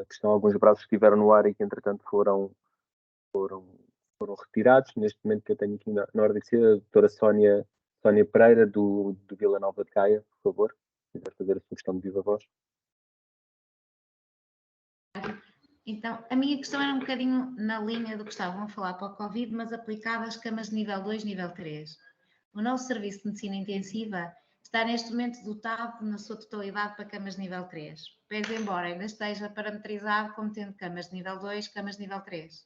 questão, alguns braços que estiveram no ar e que entretanto foram retirados. Neste momento que eu tenho aqui na ordem de ser, a doutora Sónia Pereira, do Vila Nova de Gaia, por favor, se quiser fazer a sua questão de viva voz. Então, a minha questão era um bocadinho na linha do que estavam a falar para o Covid, mas aplicada às camas de nível 2, nível 3. O nosso serviço de medicina intensiva está neste momento dotado na sua totalidade para camas de nível 3. Pese embora ainda esteja parametrizado como tendo camas de nível 2, camas de nível 3.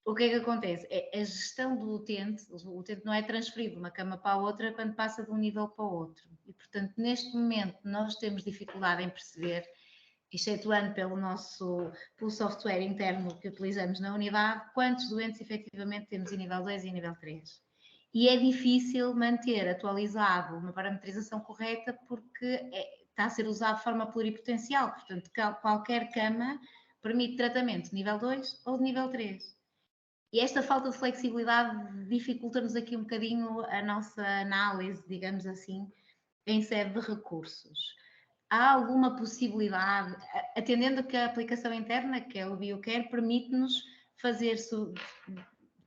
O que é que acontece? É a gestão do utente, o utente não é transferido de uma cama para a outra quando passa de um nível para o outro. E, portanto, neste momento nós temos dificuldade em perceber, excetuando pelo software interno que utilizamos na unidade, quantos doentes efetivamente temos em nível 2 e em nível 3. E é difícil manter atualizado uma parametrização correta porque está a ser usado de forma pluripotencial, portanto, qualquer cama permite tratamento de nível 2 ou de nível 3. E esta falta de flexibilidade dificulta-nos aqui um bocadinho a nossa análise, digamos assim, em sede de recursos. Há alguma possibilidade, atendendo que a aplicação interna, que é o BioCare, permite-nos fazer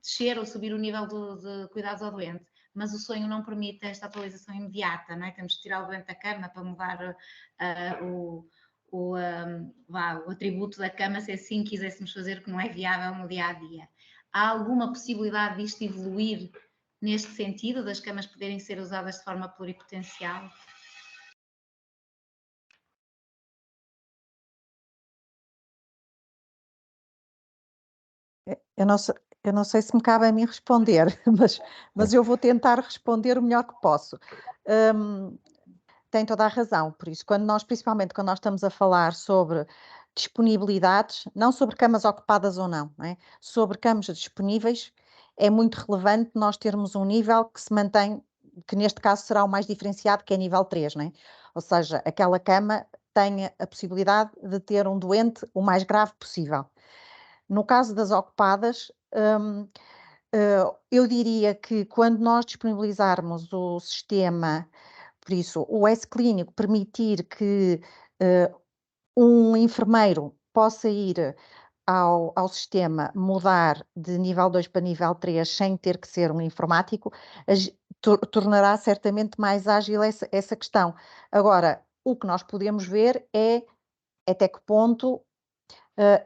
descer ou subir o nível de cuidados ao doente, mas o sonho não permite esta atualização imediata, não é? Temos de tirar o doente da cama para mudar o atributo da cama, se assim quiséssemos fazer, que não é viável no dia-a-dia. Há alguma possibilidade disto evoluir neste sentido, das camas poderem ser usadas de forma pluripotencial? Eu não sei se me cabe a mim responder, mas eu vou tentar responder o melhor que posso. Tem toda a razão, por isso, principalmente quando nós estamos a falar sobre disponibilidades, não sobre camas ocupadas ou não, é? Sobre camas disponíveis, é muito relevante nós termos um nível que se mantém, que neste caso será o mais diferenciado, que é nível 3, não é? Ou seja, aquela cama tem a possibilidade de ter um doente o mais grave possível. No caso das ocupadas, eu diria que quando nós disponibilizarmos o sistema, por isso, o S-Clínico permitir que um enfermeiro possa ir ao sistema, mudar de nível 2 para nível 3 sem ter que ser um informático, tornará certamente mais ágil essa questão. Agora, o que nós podemos ver é até que ponto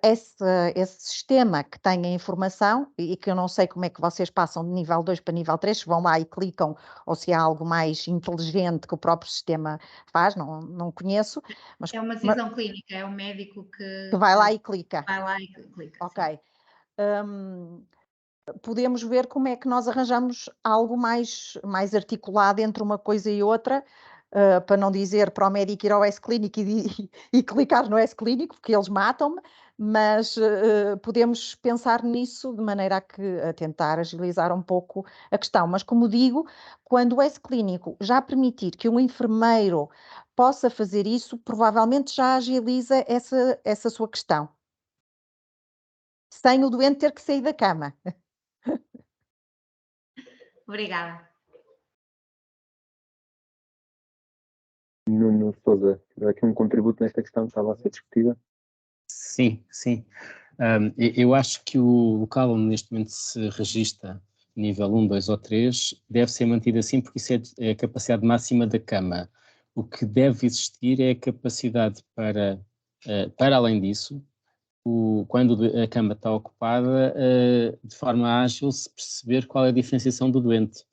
esse sistema que tem a informação, e que eu não sei como é que vocês passam de nível 2 para nível 3, se vão lá e clicam, ou se há algo mais inteligente que o próprio sistema faz, não conheço. Mas, é uma decisão clínica, é o médico que vai lá e clica. Vai lá e clica. Ok. Podemos ver como é que nós arranjamos algo mais articulado entre uma coisa e outra, para não dizer para o médico ir ao S-Clinic e clicar no S-Clinic, porque eles matam-me, mas podemos pensar nisso de maneira a tentar agilizar um pouco a questão. Mas, como digo, quando o S-Clínico já permitir que um enfermeiro possa fazer isso, provavelmente já agiliza essa sua questão. Sem o doente ter que sair da cama. Obrigada. Nuno Sousa, aqui um contributo nesta questão que estava a ser discutida. Sim, sim. Eu acho que o local onde neste momento se registra nível 1, 2 ou 3 deve ser mantido assim, porque isso é a capacidade máxima da cama. O que deve existir é a capacidade para além disso, quando a cama está ocupada, de forma ágil, se perceber qual é a diferenciação do doente.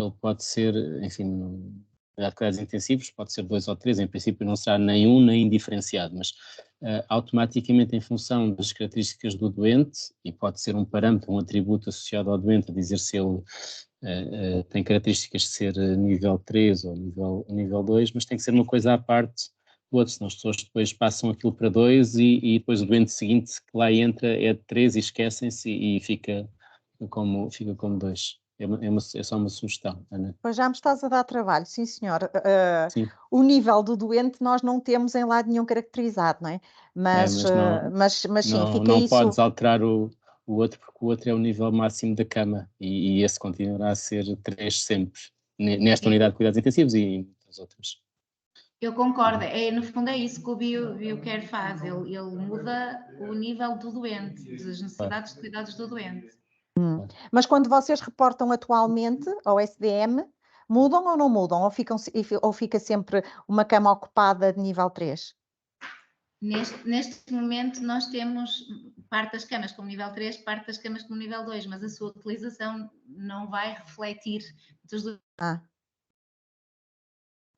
Ele pode ser, enfim, de cuidados intensivos, pode ser 2 ou 3, em princípio não será nem um nem indiferenciado, mas automaticamente em função das características do doente, e pode ser um parâmetro, um atributo associado ao doente, a dizer se ele tem características de ser nível 3 ou nível 2, mas tem que ser uma coisa à parte do outro, senão as pessoas depois passam aquilo para 2 e depois o doente seguinte que lá entra é de 3 e esquecem-se e fica como 2. É só uma sugestão, Ana. Pois já me estás a dar trabalho, sim senhor. Sim. O nível do doente nós não temos em lado nenhum caracterizado, não é? Mas sim, fica não isso... Não podes alterar o outro, porque o outro é o nível máximo da cama e esse continuará a ser 3 sempre, nesta unidade de cuidados intensivos e em muitas outras. Eu concordo, no fundo é isso que o BioCare faz, ele muda o nível do doente, das necessidades de cuidados do doente. Mas quando vocês reportam atualmente ao SDM, mudam ou não mudam? Ou fica sempre uma cama ocupada de nível 3? Neste momento nós temos parte das camas como nível 3, parte das camas como nível 2, mas a sua utilização não vai refletir dos dois.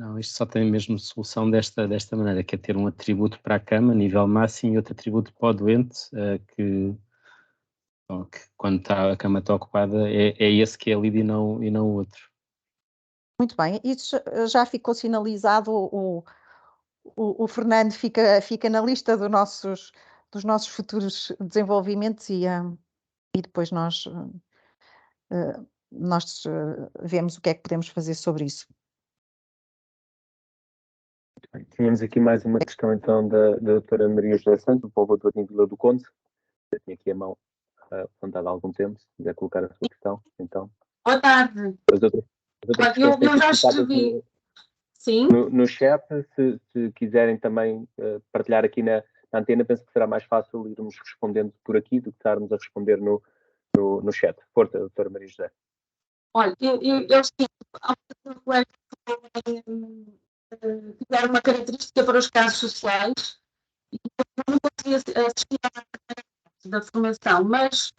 Não, isto só tem mesmo solução desta maneira, que é ter um atributo para a cama, nível máximo, e outro atributo para o doente, que quando a cama está ocupada é esse que é lido e não o outro. Muito bem, isso já ficou sinalizado, o Fernando fica na lista dos nossos futuros desenvolvimentos e depois nós vemos o que é que podemos fazer sobre isso. Tínhamos aqui mais uma questão então da doutora Maria José Santos, do povoador de Vila do Conde. Eu tinha aqui a mão levantada há algum tempo, se quiser colocar a sua questão, então. Boa tarde. Eu já escrevi. Sim. No chat, se quiserem também partilhar aqui na antena, penso que será mais fácil irmos respondendo por aqui do que estarmos a responder no chat. Força, doutora Maria José. Olha, eu sei que tiver uma característica para os casos sociais e eu não consegui assistir à da formação, mas se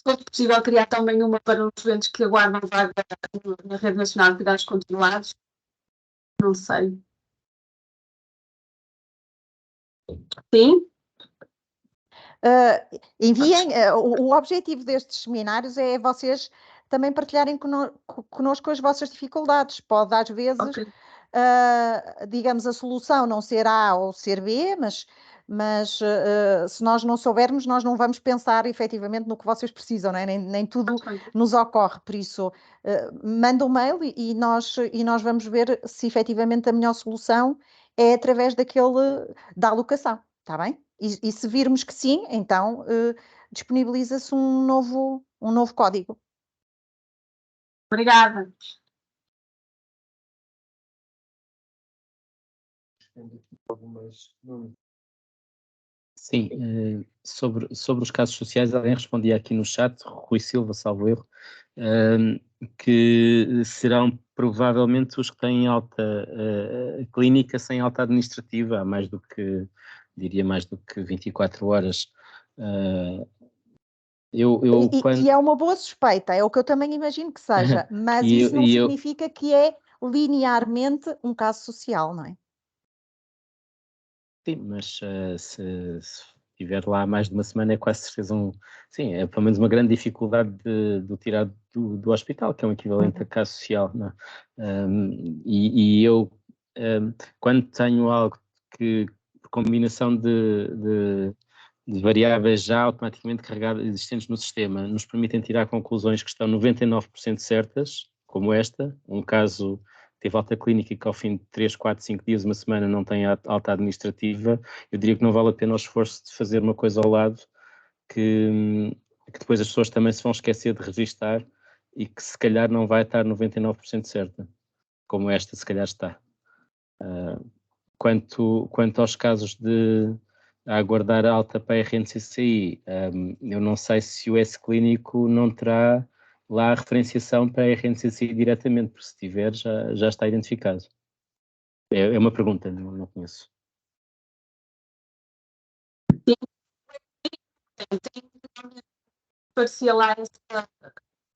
fosse possível criar também uma para os doentes que aguardam vaga na Rede Nacional de Cuidados Continuados, não sei. Sim? Enviem, o objetivo destes seminários é vocês também partilharem connosco as vossas dificuldades. Pode, às vezes, Okay. Digamos, a solução não ser A ou ser B, mas se nós não soubermos, nós não vamos pensar efetivamente no que vocês precisam, não é? Nem tudo nos ocorre. Por isso, manda um mail e nós vamos ver se efetivamente a melhor solução é através da alocação, está bem? E se virmos que sim, então disponibiliza-se um novo código. Obrigada. Sim, sobre os casos sociais, alguém respondia aqui no chat, Rui Silva, salvo erro, que serão provavelmente os que têm alta clínica sem alta administrativa, diria mais do que 24 horas. E é uma boa suspeita, é o que eu também imagino que seja, mas isso não significa que é linearmente um caso social, não é? Sim, mas se estiver lá mais de uma semana é quase certeza é pelo menos uma grande dificuldade de o tirar do hospital, que é um equivalente a caso social, não é? E eu quando tenho algo que, por combinação de variáveis já automaticamente carregadas existentes no sistema, nos permitem tirar conclusões que estão 99% certas, como esta, um caso teve alta clínica e que ao fim de 3, 4, 5 dias, uma semana não tem alta administrativa, eu diria que não vale a pena o esforço de fazer uma coisa ao lado que depois as pessoas também se vão esquecer de registar e que se calhar não vai estar 99% certa, como esta se calhar está. Quanto aos casos de aguardar alta para a RNCCI, eu não sei se o S-Clínico não terá lá a referenciação para a RNCCI diretamente, porque se tiver já está identificado. É uma pergunta, não conheço. Parecia lá essa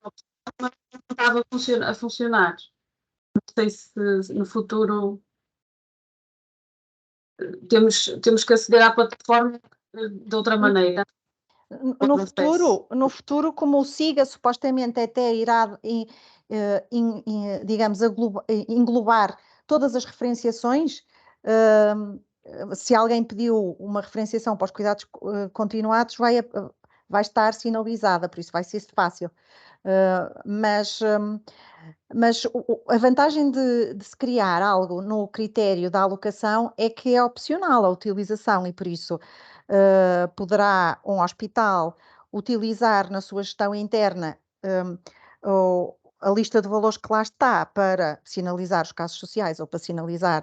opção, mas não estava a funcionar. Não sei se no futuro temos que aceder à plataforma de outra maneira. No futuro, como o SIGA supostamente até irá, digamos, englobar todas as referenciações, se alguém pediu uma referenciação para os cuidados continuados, vai estar sinalizada, por isso vai ser fácil. Mas a vantagem de se criar algo no critério da alocação é que é opcional a utilização e por isso poderá um hospital utilizar na sua gestão interna a lista de valores que lá está para sinalizar os casos sociais ou para sinalizar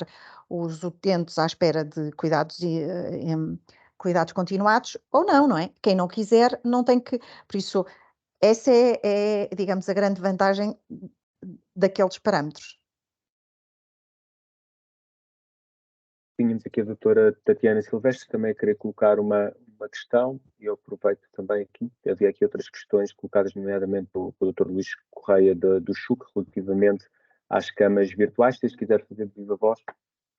os utentes à espera de cuidados cuidados continuados ou não é? Quem não quiser não tem que... Por isso, essa é, digamos, a grande vantagem daqueles parâmetros. Tínhamos aqui a doutora Tatiana Silvestre também a querer colocar uma questão, e eu aproveito também aqui, havia aqui outras questões colocadas nomeadamente pelo Dr. Luís Correia do CHUC relativamente às camas virtuais. Se quiser fazer de viva voz,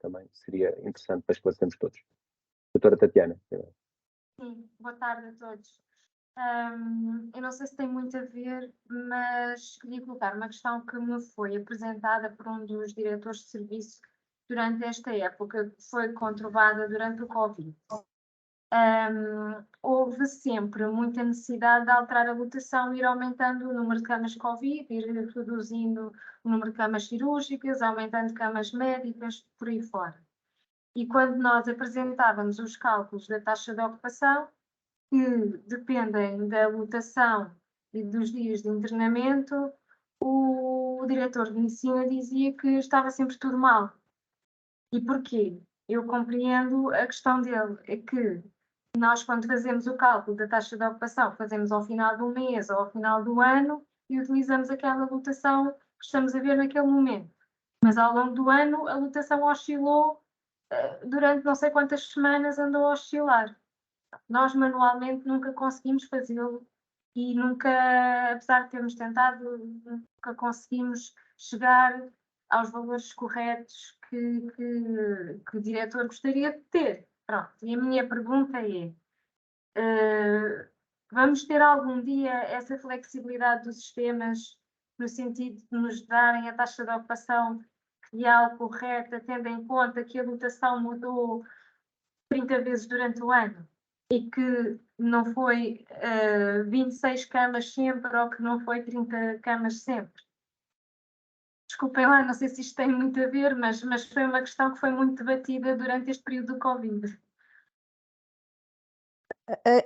também seria interessante para esclarecermos todos. Doutora Tatiana. Sim, boa tarde a todos. Eu não sei se tem muito a ver, mas queria colocar uma questão que me foi apresentada por um dos diretores de serviço durante esta época, que foi conturbada durante o Covid. Houve sempre muita necessidade de alterar a lotação, ir aumentando o número de camas Covid, ir reduzindo o número de camas cirúrgicas, aumentando camas médicas, por aí fora. E quando nós apresentávamos os cálculos da taxa de ocupação, que dependem da lotação e dos dias de internamento, o diretor de medicina dizia que estava sempre tudo mal. E porquê? Eu compreendo a questão dele, é que nós, quando fazemos o cálculo da taxa de ocupação, fazemos ao final do mês ou ao final do ano e utilizamos aquela lotação que estamos a ver naquele momento. Mas ao longo do ano a lotação oscilou, durante não sei quantas semanas andou a oscilar. Nós manualmente nunca conseguimos fazê-lo e nunca, apesar de termos tentado, nunca conseguimos chegar aos valores corretos que o diretor gostaria de ter. Pronto, e a minha pergunta é, vamos ter algum dia essa flexibilidade dos sistemas no sentido de nos darem a taxa de ocupação real correta, tendo em conta que a lotação mudou 30 vezes durante o ano e que não foi 26 camas sempre ou que não foi 30 camas sempre? Desculpem lá, não sei se isto tem muito a ver, mas foi uma questão que foi muito debatida durante este período do Covid.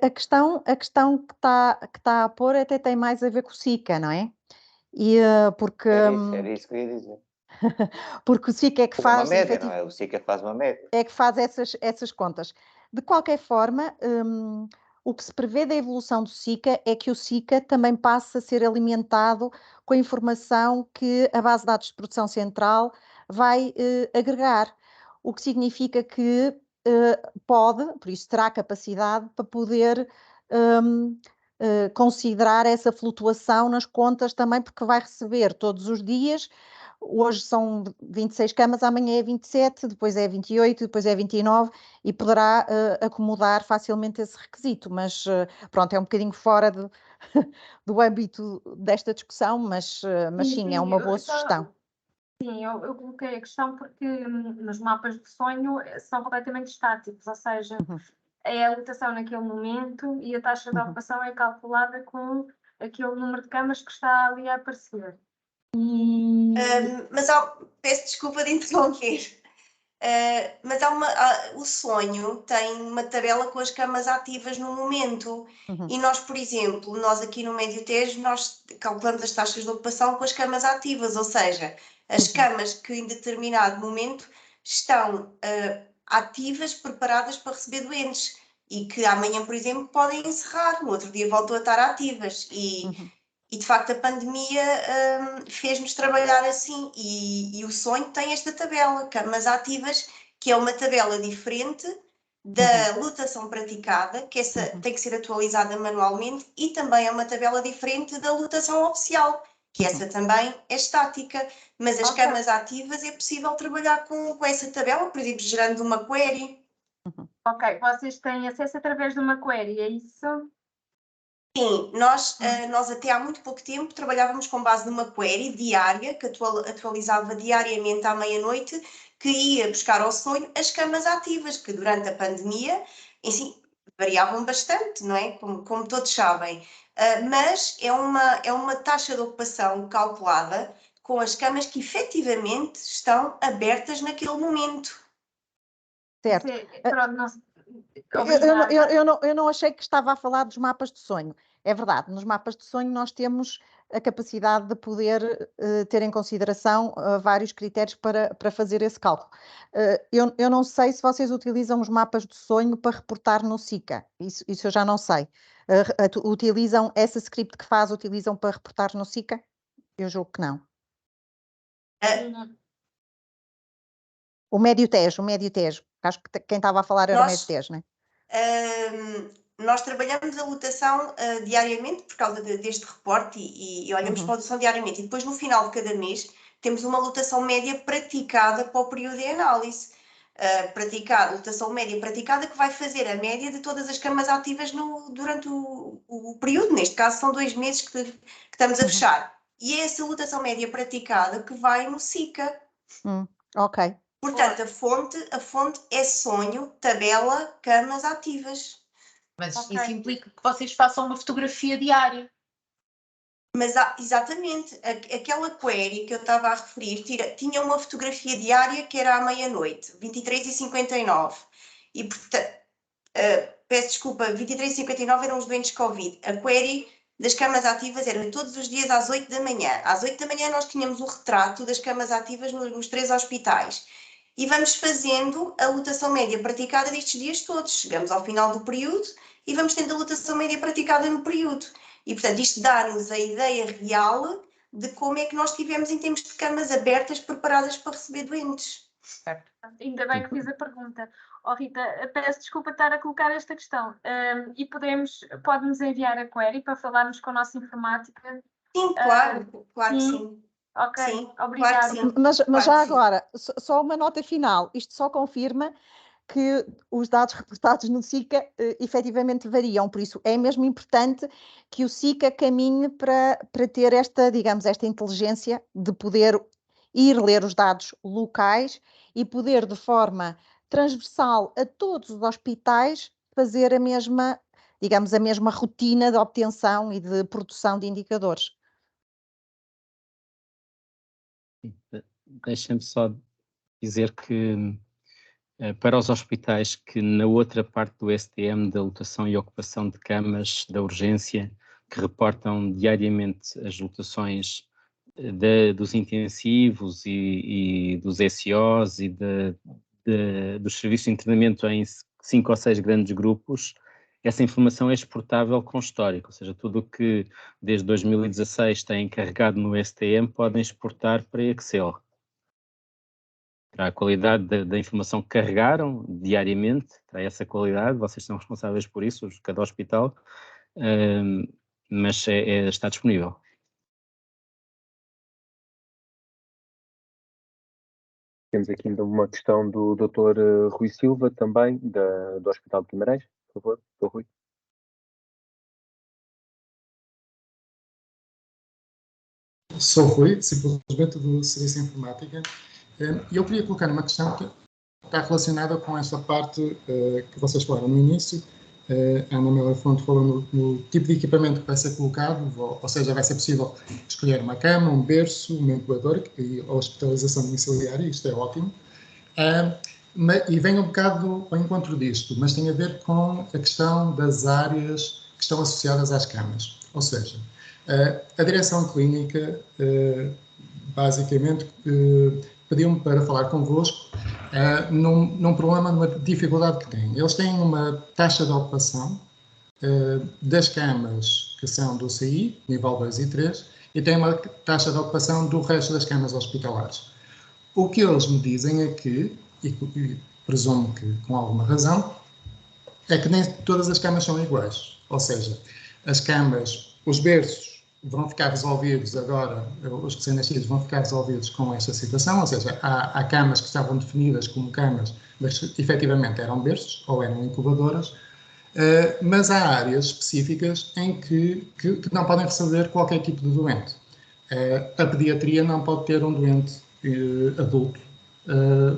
A questão que está a pôr até tem mais a ver com o SICA, não é? E, porque... Era isso que eu ia dizer. Porque o SICA é que faz... Uma média, não é? O SICA faz uma média. É que faz essas contas. De qualquer forma, o que se prevê da evolução do SICA é que o SICA também passe a ser alimentado com a informação que a base de dados de produção central vai agregar, o que significa que pode, por isso terá capacidade para poder considerar essa flutuação nas contas também, porque vai receber todos os dias. Hoje são 26 camas, amanhã é 27, depois é 28, depois é 29 e poderá acomodar facilmente esse requisito, mas pronto, é um bocadinho fora do âmbito desta discussão, mas sim, é uma boa sugestão. Sim, eu coloquei a questão porque nos mapas de sonho são completamente estáticos, ou seja, é a lotação naquele momento e a taxa de ocupação é calculada com aquele número de camas que está ali a aparecer. Mas peço desculpa de interromper. Mas o sonho tem uma tabela com as camas ativas no momento. E nós, por exemplo, nós aqui no Médio Tejo, nós calculamos as taxas de ocupação com as camas ativas, ou seja, as camas que em determinado momento estão ativas, preparadas para receber doentes e que amanhã, por exemplo, podem encerrar, no outro dia voltam a estar ativas e de facto a pandemia fez-nos trabalhar assim e o sonho tem esta tabela, camas ativas, que é uma tabela diferente da lotação praticada, que essa tem que ser atualizada manualmente, e também é uma tabela diferente da lotação oficial, que essa também é estática, mas as camas ativas é possível trabalhar com essa tabela, por exemplo, gerando uma query. Ok, vocês têm acesso através de uma query, é isso? Sim, nós até há muito pouco tempo trabalhávamos com base numa query diária, que atualizava diariamente à meia-noite, que ia buscar ao sonho as camas ativas, que durante a pandemia, enfim, variavam bastante, não é? Como todos sabem. Mas é uma taxa de ocupação calculada com as camas que efetivamente estão abertas naquele momento. Certo. Pronto, não, eu não achei que estava a falar dos mapas de sonho. É verdade, nos mapas de sonho nós temos a capacidade de poder ter em consideração vários critérios para fazer esse cálculo. Eu não sei se vocês utilizam os mapas de sonho para reportar no SICA, isso eu já não sei. Utilizam essa script que faz, utilizam para reportar no SICA? Eu julgo que não. O Médio Tejo. Acho que quem estava a falar era o Médio Tejo, não é? Nós trabalhamos a lotação diariamente por causa deste reporte e olhamos para a lotação diariamente. E depois, no final de cada mês, temos uma lotação média praticada para o período de análise. Lotação média praticada que vai fazer a média de todas as camas ativas durante o período. Neste caso, são 2 meses que estamos a fechar. E é essa lotação média praticada que vai no SICA. Ok. Portanto, a fonte é sonho, tabela, camas ativas. Mas isso implica que vocês façam uma fotografia diária. Mas exatamente, aquela query que eu estava a referir tinha uma fotografia diária que era à meia-noite, 23h59. E, portanto, peço desculpa, 23h59 eram os doentes Covid. A query das camas ativas era todos os dias às 8 da manhã. Às 8 da manhã nós tínhamos o retrato das camas ativas nos 3 hospitais. E vamos fazendo a lotação média praticada destes dias todos. Chegamos ao final do período e vamos tendo a lotação média praticada no período. E, portanto, isto dá-nos a ideia real de como é que nós tivemos em termos de camas abertas preparadas para receber doentes. Certo. Ainda bem que fiz a pergunta. Rita, peço desculpa estar a colocar esta questão. E pode-nos enviar a query para falarmos com a nossa informática? Sim, claro que sim. Ok, sim, obrigada. claro Mas já agora, só uma nota final. Isto só confirma que os dados reportados no SICA efetivamente variam, por isso é mesmo importante que o SICA caminhe para ter esta, digamos, esta inteligência de poder ir ler os dados locais e poder de forma transversal a todos os hospitais fazer a mesma, digamos, a mesma rotina de obtenção e de produção de indicadores. Deixem-me só dizer que para os hospitais que na outra parte do STM, da lotação e ocupação de camas da urgência, que reportam diariamente as lotações dos intensivos e dos SIOs e dos serviços de internamento em 5 ou 6 grandes grupos, essa informação é exportável com histórico, ou seja, tudo o que desde 2016 têm carregado no STM podem exportar para Excel. Para a qualidade da informação que carregaram diariamente, para essa qualidade, vocês são responsáveis por isso, cada hospital, mas está disponível. Temos aqui ainda uma questão do Dr. Rui Silva, também, do Hospital de Guimarães. Por favor, Dr. Rui. Sou Rui, simplesmente do Serviço de Informática. E eu queria colocar uma questão que está relacionada com esta parte que vocês falaram no início. A Ana Amélia Fonte falou no tipo de equipamento que vai ser colocado, ou seja, vai ser possível escolher uma cama, um berço, um incubador e a hospitalização domiciliária, isto é ótimo. E vem um bocado ao encontro disto, mas tem a ver com a questão das áreas que estão associadas às camas. Ou seja, a direção clínica, basicamente, pediu-me para falar convosco num problema, numa dificuldade que têm. Eles têm uma taxa de ocupação das camas que são do CI, nível 2 e 3, e têm uma taxa de ocupação do resto das camas hospitalares. O que eles me dizem é que, e presumo que com alguma razão, é que nem todas as camas são iguais. Ou seja, as camas, os berços vão ficar resolvidos agora, os recém-nascidos vão ficar resolvidos com esta situação, ou seja, há camas que estavam definidas como camas, mas efetivamente eram berços ou eram incubadoras, mas há áreas específicas em que não podem receber qualquer tipo de doente. A pediatria não pode ter um doente adulto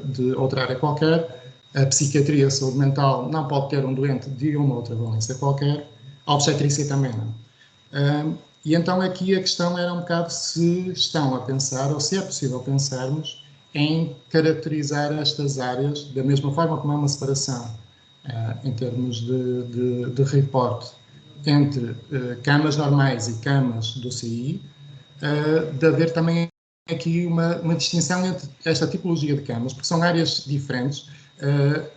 de outra área qualquer, a psiquiatria, a saúde mental, não pode ter um doente de uma outra valência qualquer, a obstetrícia também não. E então aqui a questão era um bocado se estão a pensar, ou se é possível pensarmos, em caracterizar estas áreas da mesma forma como há uma separação em termos de reporte entre camas normais e camas do CI, de haver também aqui uma distinção entre esta tipologia de camas, porque são áreas diferentes.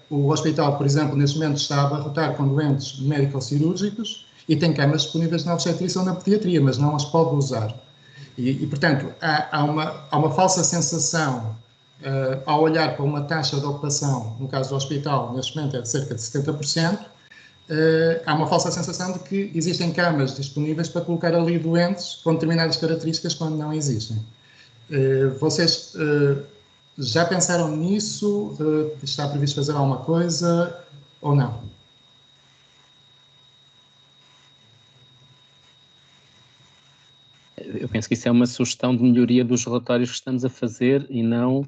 O hospital, por exemplo, neste momento está a abarrotar com doentes médico-cirúrgicos e tem camas disponíveis na obstetrícia ou na pediatria, mas não as pode usar. E portanto, há uma falsa sensação, ao olhar para uma taxa de ocupação, no caso do hospital, neste momento é de cerca de 70%, há uma falsa sensação de que existem camas disponíveis para colocar ali doentes com determinadas características quando não existem. Vocês já pensaram nisso? Está previsto fazer alguma coisa ou não? Eu penso que isso é uma sugestão de melhoria dos relatórios que estamos a fazer e não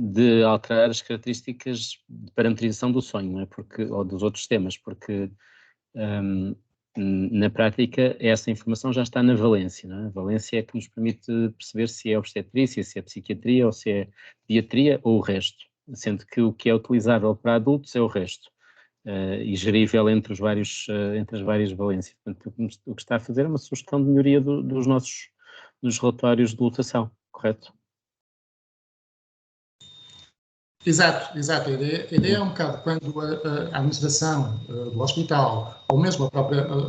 de alterar as características de parametrização do sonho, não é? Ou dos outros temas, porque na prática essa informação já está na valência, não é? A valência é que nos permite perceber se é obstetrícia, se é psiquiatria ou se é pediatria ou o resto, sendo que o que é utilizável para adultos é o resto. E gerível entre as várias valências. Portanto, o que está a fazer é uma sugestão de melhoria dos relatórios de lotação, correto? Exato. A ideia é um bocado quando a administração do hospital, ou mesmo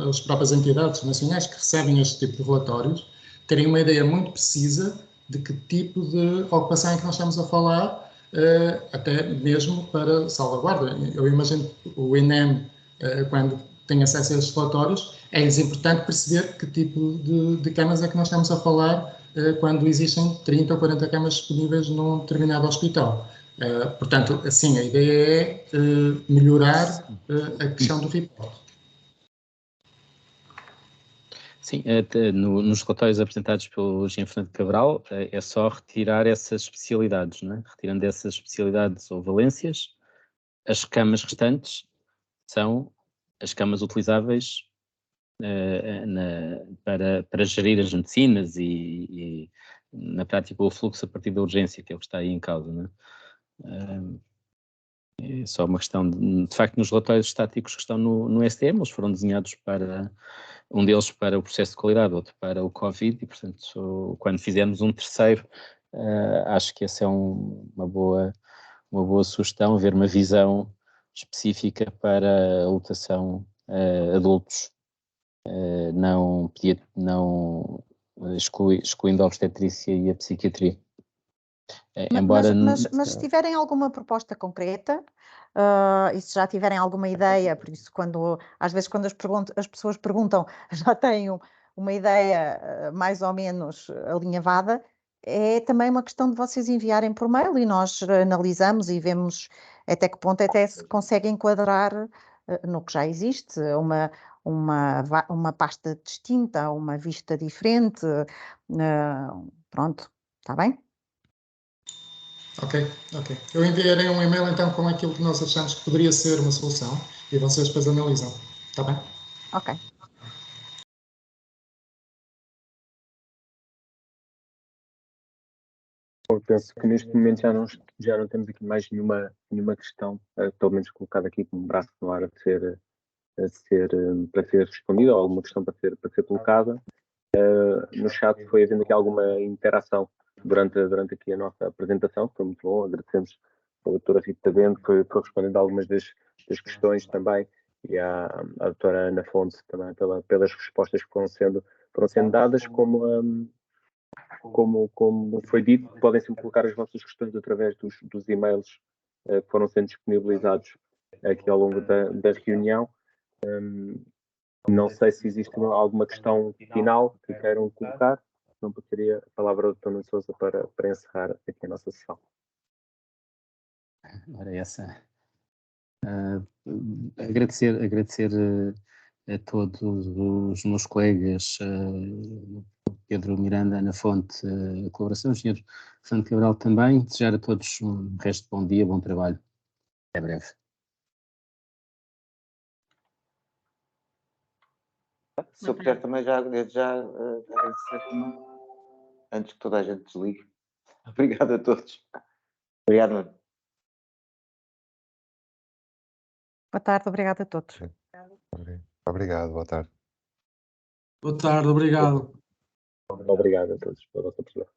as próprias entidades nacionais que recebem este tipo de relatórios, terem uma ideia muito precisa de que tipo de ocupação é que nós estamos a falar, até mesmo para salvaguarda. Eu imagino que o INEM, quando tem acesso a estes relatórios, é importante perceber que tipo de camas é que nós estamos a falar quando existem 30 ou 40 camas disponíveis num determinado hospital. Portanto, assim, a ideia é melhorar a questão do report. Sim, nos relatórios apresentados pelo Engenheiro Fernando Cabral é só retirar essas especialidades, não é? Retirando essas especialidades ou valências, as camas restantes são as camas utilizáveis para gerir as medicinas e na prática o fluxo a partir da urgência, que é o que está aí em causa, não é? É só uma questão de facto, nos relatórios estáticos que estão no STM, eles foram desenhados para, um deles para o processo de qualidade, outro para o Covid, e portanto, quando fizermos um terceiro, acho que essa é uma boa sugestão, haver uma visão específica para a lotação adultos, não excluindo a obstetrícia e a psiquiatria. Mas se tiverem alguma proposta concreta, e se já tiverem alguma ideia, por isso às vezes quando as pessoas perguntam, já têm uma ideia mais ou menos alinhavada, é também uma questão de vocês enviarem por mail e nós analisamos e vemos até que ponto até se consegue enquadrar no que já existe, uma pasta distinta, uma vista diferente, pronto, está bem? Ok. Eu enviarei um e-mail então com aquilo que nós achamos que poderia ser uma solução e vocês depois analisam, está bem? Ok. Eu penso que neste momento já não temos aqui mais nenhuma questão, pelo menos colocada aqui como braço no ar para ser respondida, ou alguma questão para ser colocada. No chat foi havendo aqui alguma interação durante aqui a nossa apresentação, que foi muito bom. Agradecemos à doutora Rita Bento, que foi respondendo a algumas das questões também, e à doutora Ana Fonte também pelas respostas que foram sendo dadas, como foi dito, podem sempre colocar as vossas questões através dos e-mails que foram sendo disponibilizados aqui ao longo da reunião. Não sei se existe alguma questão final que queiram colocar. Não passaria a palavra ao Dr. Nuno Sousa para encerrar aqui a nossa sessão. Ora, essa. Agradecer a todos os meus colegas, Pedro Miranda, Ana Fonte, a colaboração, o Sr. Fernando Cabral também. Desejar a todos um resto de bom dia, bom trabalho. Até breve. Se eu puder também desde já agradecer também, antes que toda a gente desligue. Obrigado a todos. Obrigado, Nuno. Boa tarde, obrigada a todos. Obrigado, boa tarde. Boa tarde, obrigado. Obrigado a todos pela vossa presença.